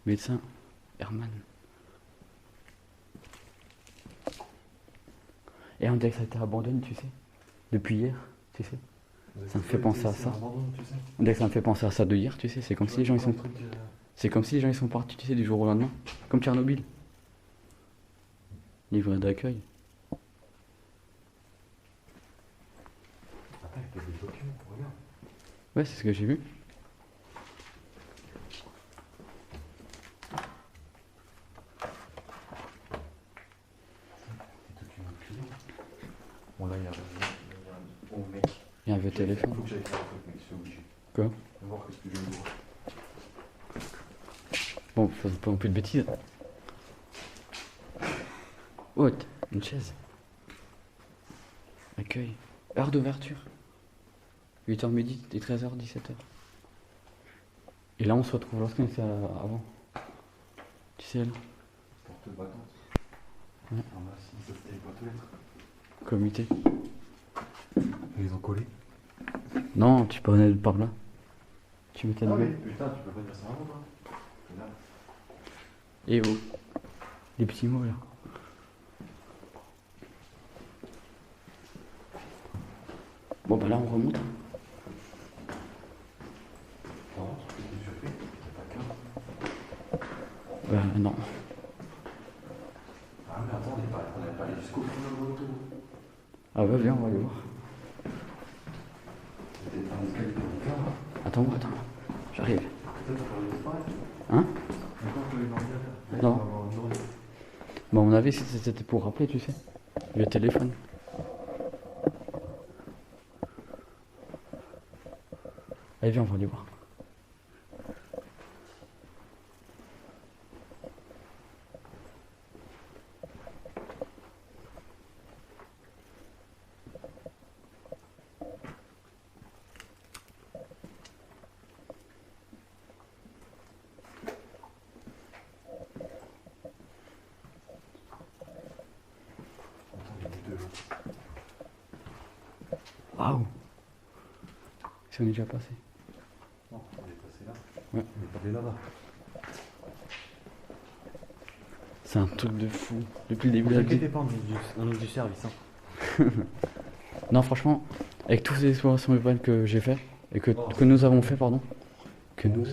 Médecin. Herman. Et on dirait que ça a été abandonné, tu sais. Depuis hier, tu sais. Ça me fait penser à ça. On dirait que ça me fait penser à ça de hier, tu sais. C'est comme si les gens ils sont. C'est comme si les gens ils sont partis, tu sais, du jour au lendemain. Comme Tchernobyl. Livret d'accueil. Attends, il y a des documents, regarde. Ouais, c'est ce que j'ai vu. Des documents clients. Bon, là, il y a un. Oh, mec. Il y a un vieux téléphone. Faut que j'aille faire un truc, mec, je suis obligé. Quoi? Je vais voir qu'est-ce que je vais voir. Bon, faisons pas non plus de bêtises. Oh, une chaise. Accueil. Heure d'ouverture. 8h midi et 13h, 17h. Et là, on se retrouve lorsqu'on était avant. Tu sais, là. Porte de vacances. Ouais. Ah, bah, si, ils peuvent les boîtes aux lettres. Comité. Ils ont collé. Non, tu peux aller par là. Tu mettais le Ah gars. oui, putain, tu peux pas dire ça avant, toi. Là. Et oh. Les petits mots, là. Bon, bah là, on remonte. Par contre, tu es surpris. C'est pas 15. Non. Ah, mais attends, on n'est pas allé jusqu'au fond de la moto. Ah ouais, viens, on va aller voir. C'était un escalier pour faire, là. Attends-moi, attends. J'arrive. Peut-être qu'on va disparaître. Hein? Encore que les ordinateurs. Non. Bah, on avait, c'était pour rappeler, tu sais. Le téléphone. Allez, viens, on va aller voir. Waouh! Si on est déjà passé. Non, on est passé là. Ouais. On est pas allé là-bas. C'est un truc de fou. Depuis le début Ne de la vie. pas, on est du service. Hein. Non, franchement, avec toutes les explorations urbaines que j'ai fait, et que nous avons fait, pardon. Que nous.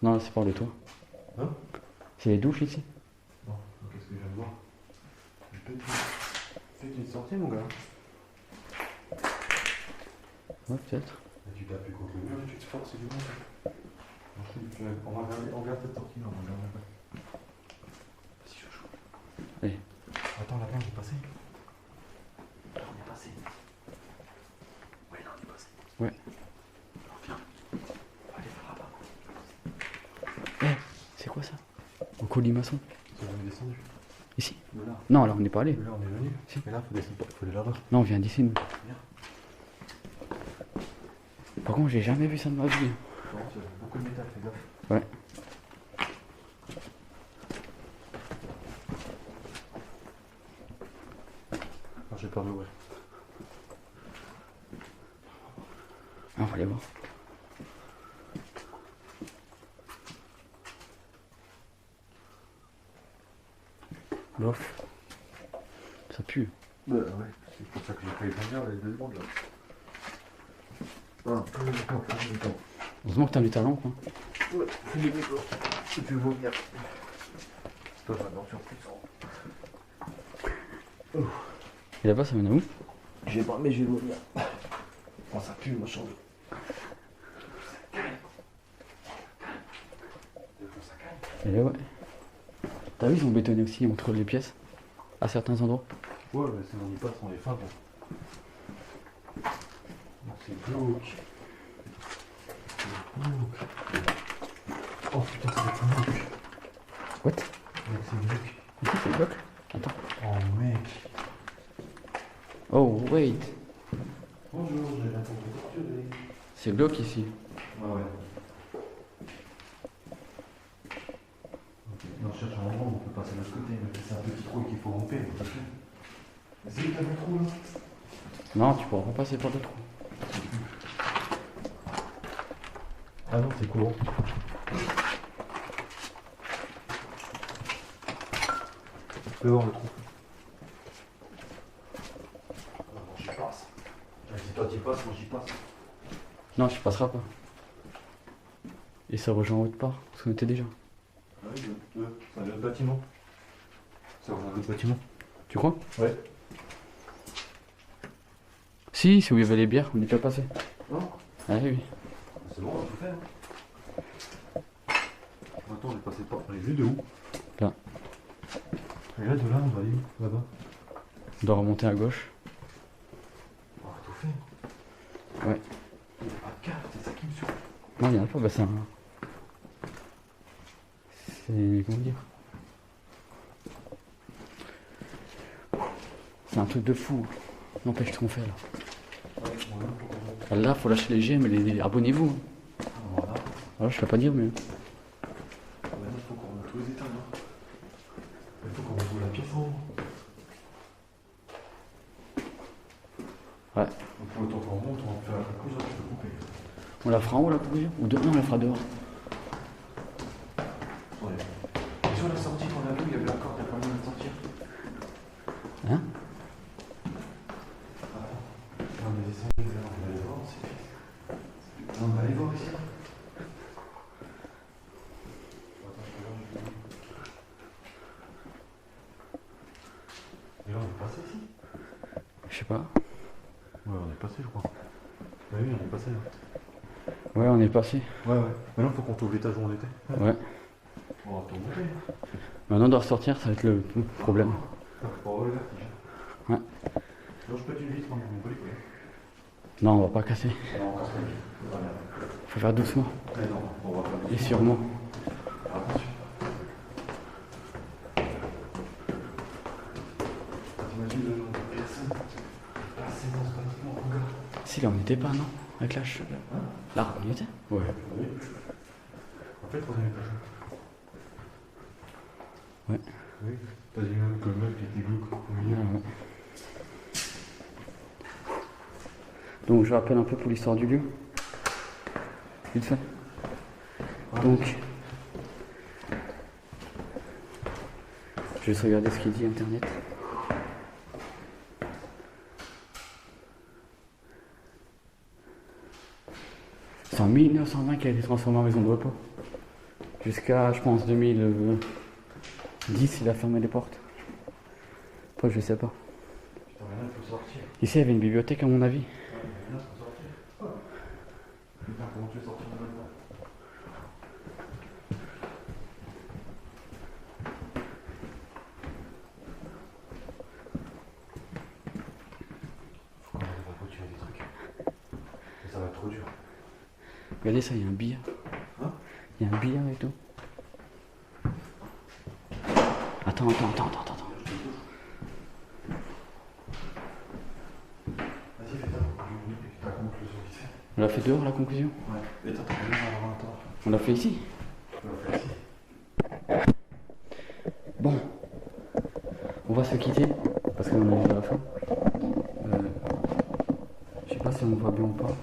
Non, là, c'est par le toit. Hein? C'est les douches ici. Bon, qu'est-ce que je viens de voir? Peut-être une sortie, mon gars. Ouais, peut-être. Tu t'appuies contre le mur et tu te forces du monde. On va regarder cette sortie là, on va regarder là-bas. Vas-y, chouchou. Allez. Attends, là-bas, on est passé. Là, on est passé. Oui, là, on est passé. Ouais. Alors, viens. On va aller par là-bas. Eh, c'est quoi ça? Au colimaçon. C'est où on est descendu. Ici? De là. Non, là, on n'est pas allé. De là, on est venu. Si. Mais là, faut descendre. Faut aller là-bas. Non, on vient d'ici, nous. Viens. Par contre, j'ai jamais vu ça de ma vie. Non, il y a beaucoup de métal, fais gaffe. Ouais. Non, j'ai peur d'ouvrir. On va aller voir. Bof. Ça pue. Bah ouais, c'est pour ça que j'ai failli venir les 2 secondes là. Ah, le temps. Heureusement que t'as mis ta lampe. Hein. Ouais, fais les micros. Tu peux vomir. C'est pas vraiment surprise. Et là-bas, ça mène à où? Je sais pas, mais je vais vomir. Oh, ça pue ma chambre. Et là, ouais. T'as vu, ils ont bétonné aussi entre les pièces, à certains endroits. Ouais, mais si on y passe, on les feint. C'est glauque. Oh putain, c'est glauque. What? Mec, c'est glauque. Ici, c'est bloc. Attends. Oh mec. Oh, wait. Bonjour, j'ai la température. C'est bloc ici. Ah ouais. Non, je cherche un endroit où on peut passer de l'autre côté, mais c'est un petit trou qu'il faut romper. C'est où t'as le trou là? Non, tu pourras pas passer par le trou. Ah non, c'est courant. peux voir le trou. Non, j'y passe. Si toi t'y passes, moi j'y passe. Non, tu passeras pas. Et ça rejoint autre part, parce qu'on était déjà. Ah oui, c'est un autre bâtiment. Ça rejoint un autre bâtiment. Tu crois? Ouais. Si, c'est où il y avait les bières, on est déjà passé. Non. Ah oui. C'est bon, on a tout fait. Hein. Attends, on est passé par. On est vu de où? Là. Et là, de là, on va aller où? Là-bas. On doit remonter à gauche. On a tout fait. Ouais. Il n'y a pas de carte, c'est ça qui me surprend. Non, il n'y en a pas, bah c'est un. C'est. Comment dire? C'est un truc de fou. N'empêche ce qu'on fait là. Ouais, voilà. Là, faut lâcher les gemmes et abonnez-vous. Voilà. Voilà, je peux pas dire mieux. Maintenant, il faut qu'on remonte tous les étages. Hein. Il faut qu'on remonte la pièce en haut. Ouais. Donc, pour le temps qu'on remonte, on va faire la conclusion, je peux couper. On la fera en haut la conclusion? Ou dehors? Non, on la fera dehors. Attendez. Et sur la sortie qu'on a vue, il y avait la corde, il y a pas moyen de sortir. Hein? On est descendu, là, on va aller voir, c'est fixe. On va aller voir ici. Attends, je regarde. Et là, on est passé ici? Je sais pas. Ouais, on est passé, je crois. Bah oui, on est passé là. Ouais, on est passé. Ouais, ouais. Maintenant, faut qu'on trouve l'étage où on était. Ouais. On va tout remonter. Maintenant, on doit ressortir, ça va être le problème. Faut avoir le vertige. Ouais. Non, je pète une vitre, on peut les couler. Non, on va pas casser. Non, on casse pas une vitre. Voilà. Faut faire doucement. Mais non, on va pas. Et sûrement. Attention. T'imagines le nombre de personnes passées dans ce bâtiment, regarde. Si, là, on n'était pas, non? Avec l'âge. Là, on y était? Ouais. Oui. En fait, on avait pas joué. Ouais. Oui. T'as dit même que le mec était glauque au milieu. Ah, ouais. Donc, je rappelle un peu pour l'histoire du lieu. Vite fait. Donc, je vais juste regarder ce qu'il dit internet. C'est en 1920 qu'il a été transformé en maison de repos. Jusqu'à, je pense, 2010, il a fermé les portes. Après, je sais pas. Putain, mais là, il faut sortir. Ici, il y avait une bibliothèque, à mon avis. Ouais, mais là, il faut sortir. Putain, comment tu veux sortir de maintenant? Faut qu'on arrive à retirer des trucs. Mais ça va être trop dur. Regardez ça, il y a un billard. Hein? Il y a un billard et tout. Attends. Vas-y, fais ta conclusion vite fait. On l'a fait dehors, la conclusion? Ouais. Mais t'as bien avant toi. On l'a fait ici? On l'a fait ici. Bon. On va se quitter, parce qu'on est à la fin. Je sais pas si on voit bien ou pas.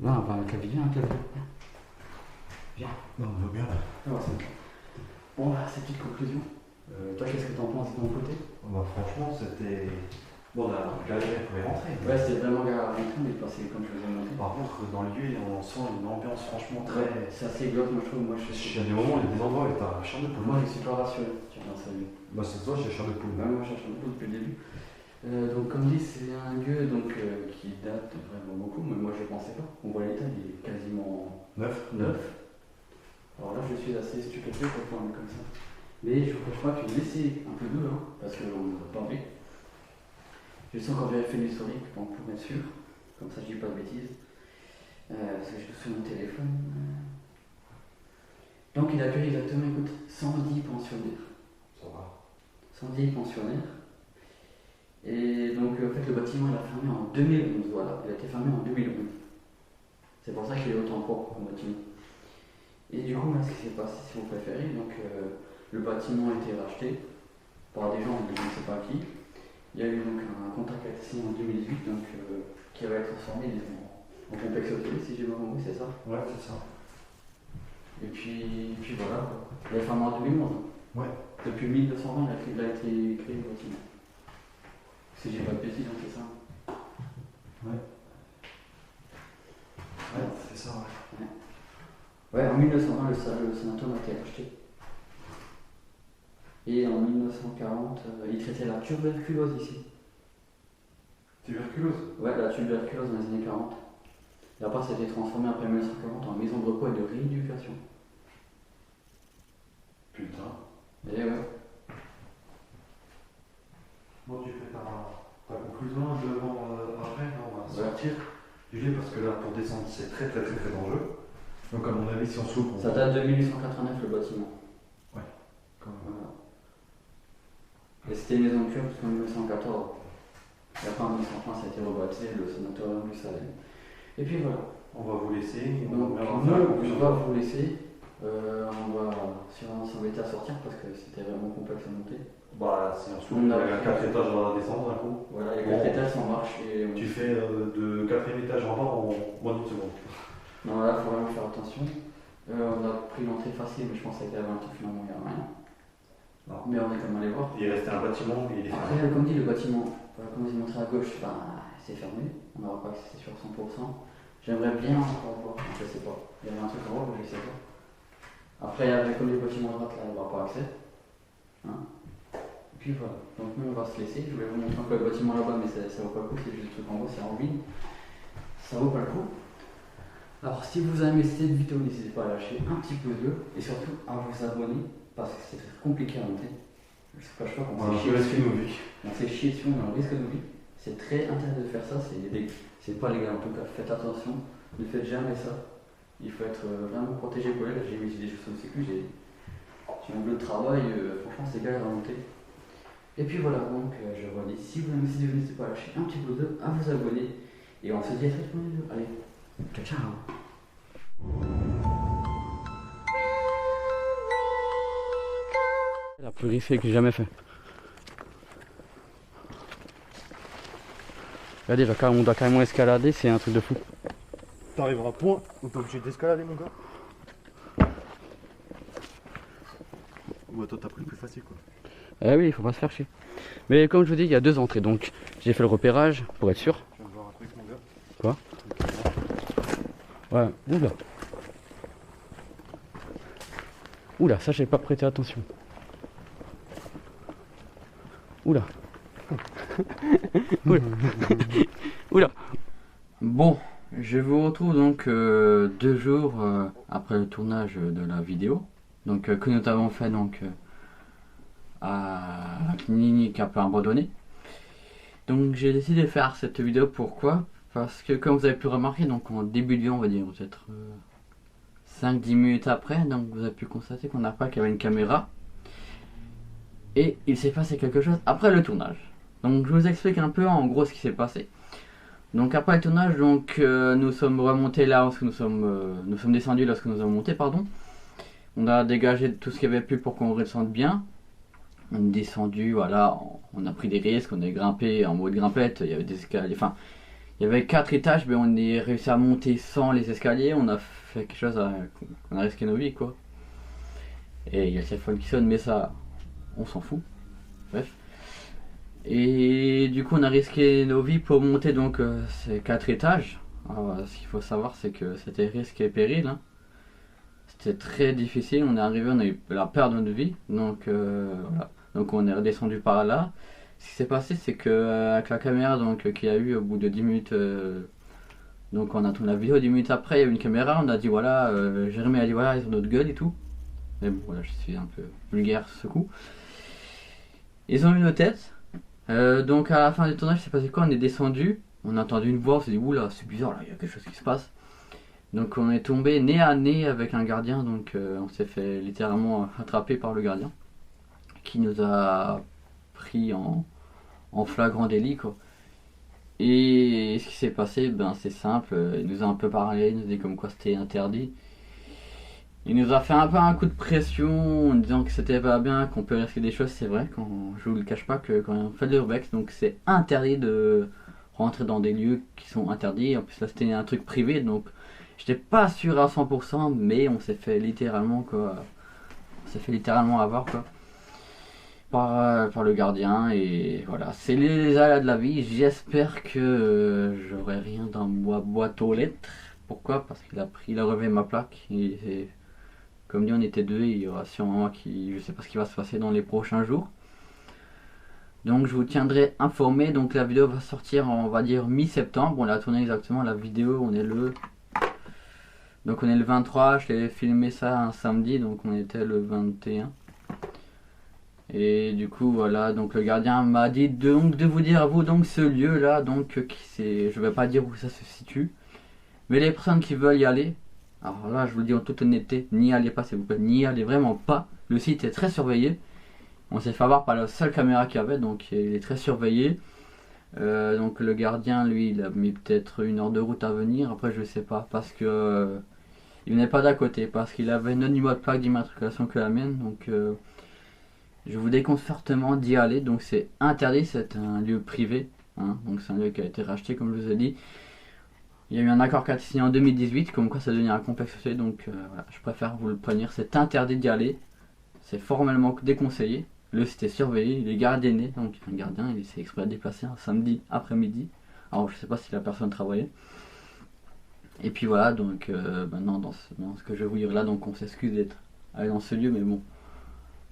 Là, on va avec la vision, Viens. Non, on va bien là. Ah, c'est bon. Bon, cette petite conclusion. Toi, qu'est-ce que t'en penses de ton côté? Bah, franchement, c'était. Bon, la galère pour y rentrer. Ouais, c'était vraiment galère à rentrer, mais passé comme je vous ai montré. Par contre, dans le lieu, on sent une ambiance franchement très. Ouais, c'est assez glauque, moi je trouve. Moi, Il y a des moments, il y a des endroits où t'as la chair de poule. Moi, je suis pas rassuré. Tu vois, ça lui. Bah, c'est toi, j'ai la chair de poule. Moi, je cherche un peu depuis le début. Donc, comme dit, c'est un lieu donc, qui date vraiment beaucoup, mais moi je pensais pas. On voit l'état, il est quasiment Neuf. neuf. Alors là, je suis assez stupéfait pour un comme ça. Mais je ne vous cache pas que je vais laisser un peu d'eau, hein, parce qu'on n'a pas envie. Je sens qu'on vérifie l'historique pour être sûr. Comme ça, je dis pas de bêtises. Parce que je suis sur mon téléphone. Donc, il accueille exactement, écoute, 110 pensionnaires. Ça va. 110 pensionnaires. Et donc, en fait, le bâtiment, il a fermé en 2011. Voilà, il a été fermé en 2011. C'est pour ça qu'il est autant propre, le bâtiment. Et du coup, là, ce qui s'est passé, si vous préférez, donc, le bâtiment a été racheté par des gens, je ne sais pas qui. Il y a eu donc un contrat qui a été signé en 2018, donc, qui va être transformé en complexe hôtelier, si j'ai bien compris, c'est ça? Ouais, c'est ça. Et puis voilà. Il a fait un mort de 2011. Ouais. Depuis 1220, il a été créé le bâtiment. Si j'ai pas de bêtises, donc c'est ça. Ouais. Ouais, c'est ça, ouais. Ouais, en 1920, le sanatorium a été acheté. Et en 1940, il traitait la tuberculose ici. Tuberculose? Ouais, la tuberculose dans les années 40. Et après, ça a été transformé après 1940 en maison de repos et de rééducation. Putain. Et ouais. Bon, tu fais ta conclusion devant après, là, on va Ouais. sortir du lit parce que là, pour descendre, c'est très dangereux. Donc, à mon avis, si on s'ouvre, Ça date de 1889 le bâtiment. quand même. Voilà. Et c'était une maison de cure jusqu'en 1914. Et après en 1920 ça a été rebaptisé le sanatorium du Salem. Et puis voilà. On va vous laisser. Donc on nous, va on va vous laisser. On va sûrement s'embêter à sortir parce que c'était vraiment complexe à monter. Bah, c'est un On il y a- a 4 étages à descendre d'un coup. Voilà, il y a Bon. 4 étages sans marche et Tu fais de 4e étage en bas en moins d'une seconde. non là faut vraiment faire attention. On a pris l'entrée facile mais je pensais qu'il y avait un truc finalement il n'y a rien. Non. Mais on est quand même allé voir. Il est resté un bâtiment, mais il est fermé. Après comme dit le bâtiment, comme vous montré à gauche, c'est fermé. On n'aura pas accès sur 100%. J'aimerais bien encore voir, je sais pas. Il y avait un truc à voir mais je sais pas. Après avec comme les bâtiments à droite là, on n'aura pas accès. Hein. Et puis voilà, donc nous on va se laisser. Je vais vous montrer un peu le bâtiment là-bas, mais ça vaut pas le coup, c'est juste le truc en haut, c'est en ruine. Ça vaut pas le coup. Alors si vous aimé cette vidéo, n'hésitez pas à lâcher un petit pouce bleu et surtout à vous abonner parce que c'est très compliqué à monter. Je ne cache pas qu'on On s'est chié va dessus. nos vies. On s'est chié dessus, on a un risque de vie. C'est très intéressant de faire ça, c'est pas légal en tout cas, faites attention, ne faites jamais ça. Il faut être vraiment protégé pour elle. J'ai mis des choses au sécu, j'ai un bleu de travail, franchement c'est galère à monter. Et puis voilà, donc je redis, si vous aimez cette vidéo, n'hésitez pas à lâcher un petit pouce bleu, à vous abonner. Et on se dit à très bientôt. Allez, ciao ciao. La plus risquée que j'ai jamais fait. Regardez, on doit carrément escalader, c'est un truc de fou. T'arriveras point, on est obligé d'escalader, mon gars. Ouais, toi, t'as pris le plus facile, quoi. Eh oui, il faut pas se faire chier. Mais comme je vous dis, il y a 2 entrées, donc j'ai fait le repérage pour être sûr. Je viens de voir un truc, mon gars. Quoi? Ouais, oula. Oula, ça j'ai pas prêté attention. Oula. Oula. Oula. Bon, je vous retrouve donc 2 jours après le tournage de la vidéo. Donc que nous avons fait donc à Nini qui a peu abandonné. Donc j'ai décidé de faire cette vidéo, pourquoi? Parce que comme vous avez pu remarquer, donc en début de vidéo, on va dire peut-être 5-10 minutes après, donc vous avez pu constater qu'on n'a pas qu'il y avait une caméra. Et il s'est passé quelque chose après le tournage. Donc je vous explique un peu en gros ce qui s'est passé. Donc après le tournage, donc nous sommes remontés là lorsque nous sommes descendus lorsque nous avons monté, pardon. On a dégagé tout ce qu'il y avait pu pour qu'on redescende bien. On est descendu, voilà, on a pris des risques, on est grimpé en mode grimpette, il y avait des escaliers, enfin il y avait 4 étages, mais on est réussi à monter sans les escaliers, on a fait quelque chose, on a risqué nos vies quoi. Et il y a le téléphone qui sonne, mais ça, on s'en fout, bref. Et du coup on a risqué nos vies pour monter donc ces 4 étages. Alors, ce qu'il faut savoir c'est que c'était risque et péril, hein. C'était très difficile, on est arrivé, on a eu la perte de notre vie, donc voilà. Donc on est redescendu par là. Ce qui s'est passé c'est que avec la caméra donc qu'il y a eu au bout de 10 minutes, donc on a tourné la vidéo 10 minutes après, il y a eu une caméra, on a dit voilà, Jérémy a dit voilà ils ont notre gueule et tout. Mais bon voilà, je suis un peu vulgaire ce coup. Ils ont eu nos têtes. Donc à la fin du tournage, c'est passé quoi? On est descendu, on a entendu une voix, on s'est dit oula c'est bizarre là, il y a quelque chose qui se passe. Donc on est tombé nez à nez avec un gardien, donc on s'est fait littéralement attraper par le gardien qui nous a pris en flagrant délit quoi. Et ce qui s'est passé, ben c'est simple, il nous a un peu parlé, il nous a dit comme quoi c'était interdit. Il nous a fait un peu un coup de pression en disant que c'était pas bien, qu'on peut risquer des choses, c'est vrai, je vous le cache pas que quand on fait de l'urbex, donc c'est interdit de rentrer dans des lieux qui sont interdits. En plus là c'était un truc privé, donc J'étais pas sûr à 100%, mais on s'est fait littéralement quoi. On s'est fait littéralement avoir quoi. Par le gardien et voilà. C'est les aléas de la vie. J'espère que j'aurai rien dans ma boîte aux lettres. Pourquoi? Parce qu'il a relevé ma plaque. Et comme dit on était deux, il y aura sûrement moi qui. Je sais pas ce qui va se passer dans les prochains jours. Donc je vous tiendrai informé. Donc la vidéo va sortir on va dire mi-septembre. On l'a tourné exactement la vidéo. On est le 23. Je l'ai filmé ça un samedi. Donc on était le 21. Et du coup voilà. Donc le gardien m'a dit donc de vous dire à vous donc ce lieu là. Donc je vais pas dire où ça se situe. Mais les personnes qui veulent y aller. Alors là je vous le dis en toute honnêteté. N'y allez pas s'il vous plaît. N'y allez vraiment pas. Le site est très surveillé. On s'est fait avoir par la seule caméra qu'il y avait, donc il est très surveillé. Donc le gardien, lui, il a mis peut-être 1 heure de route à venir. Après, je sais pas, parce que il venait pas d'à côté, parce qu'il avait un autre numéro de plaque d'immatriculation que la mienne. Donc je vous déconseille fortement d'y aller. Donc c'est interdit, c'est un lieu privé. Hein, donc c'est un lieu qui a été racheté, comme je vous ai dit. Il y a eu un accord qui a été signé en 2018, comme quoi ça devenait un complexe social. Donc voilà, je préfère vous le prévenir, c'est interdit d'y aller. C'est formellement déconseillé. Le site est surveillé, il est gardienné, donc un gardien il s'est exprès déplacé un samedi après-midi. Alors je sais pas si la personne travaillait. Et puis voilà, donc maintenant dans ce que je vais vous dire là, donc on s'excuse d'être allé dans ce lieu, mais bon,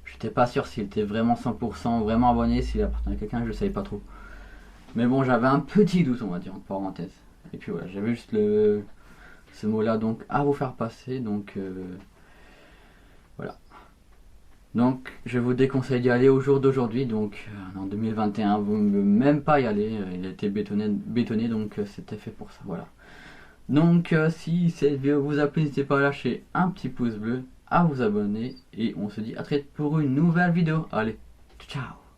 j'étais pas sûr s'il était vraiment 100% vraiment abonné, s'il appartenait à quelqu'un, je ne savais pas trop. Mais bon, j'avais un petit doute, on va dire, en parenthèse. Et puis voilà, j'avais juste ce mot là donc à vous faire passer, donc voilà. Donc je vous déconseille d'y aller au jour d'aujourd'hui, donc en 2021, vous ne pouvez même pas y aller, il a été bétonné donc c'était fait pour ça, voilà. Donc si cette vidéo vous a plu, n'hésitez pas à lâcher un petit pouce bleu, à vous abonner, et on se dit à très vite pour une nouvelle vidéo. Allez, ciao.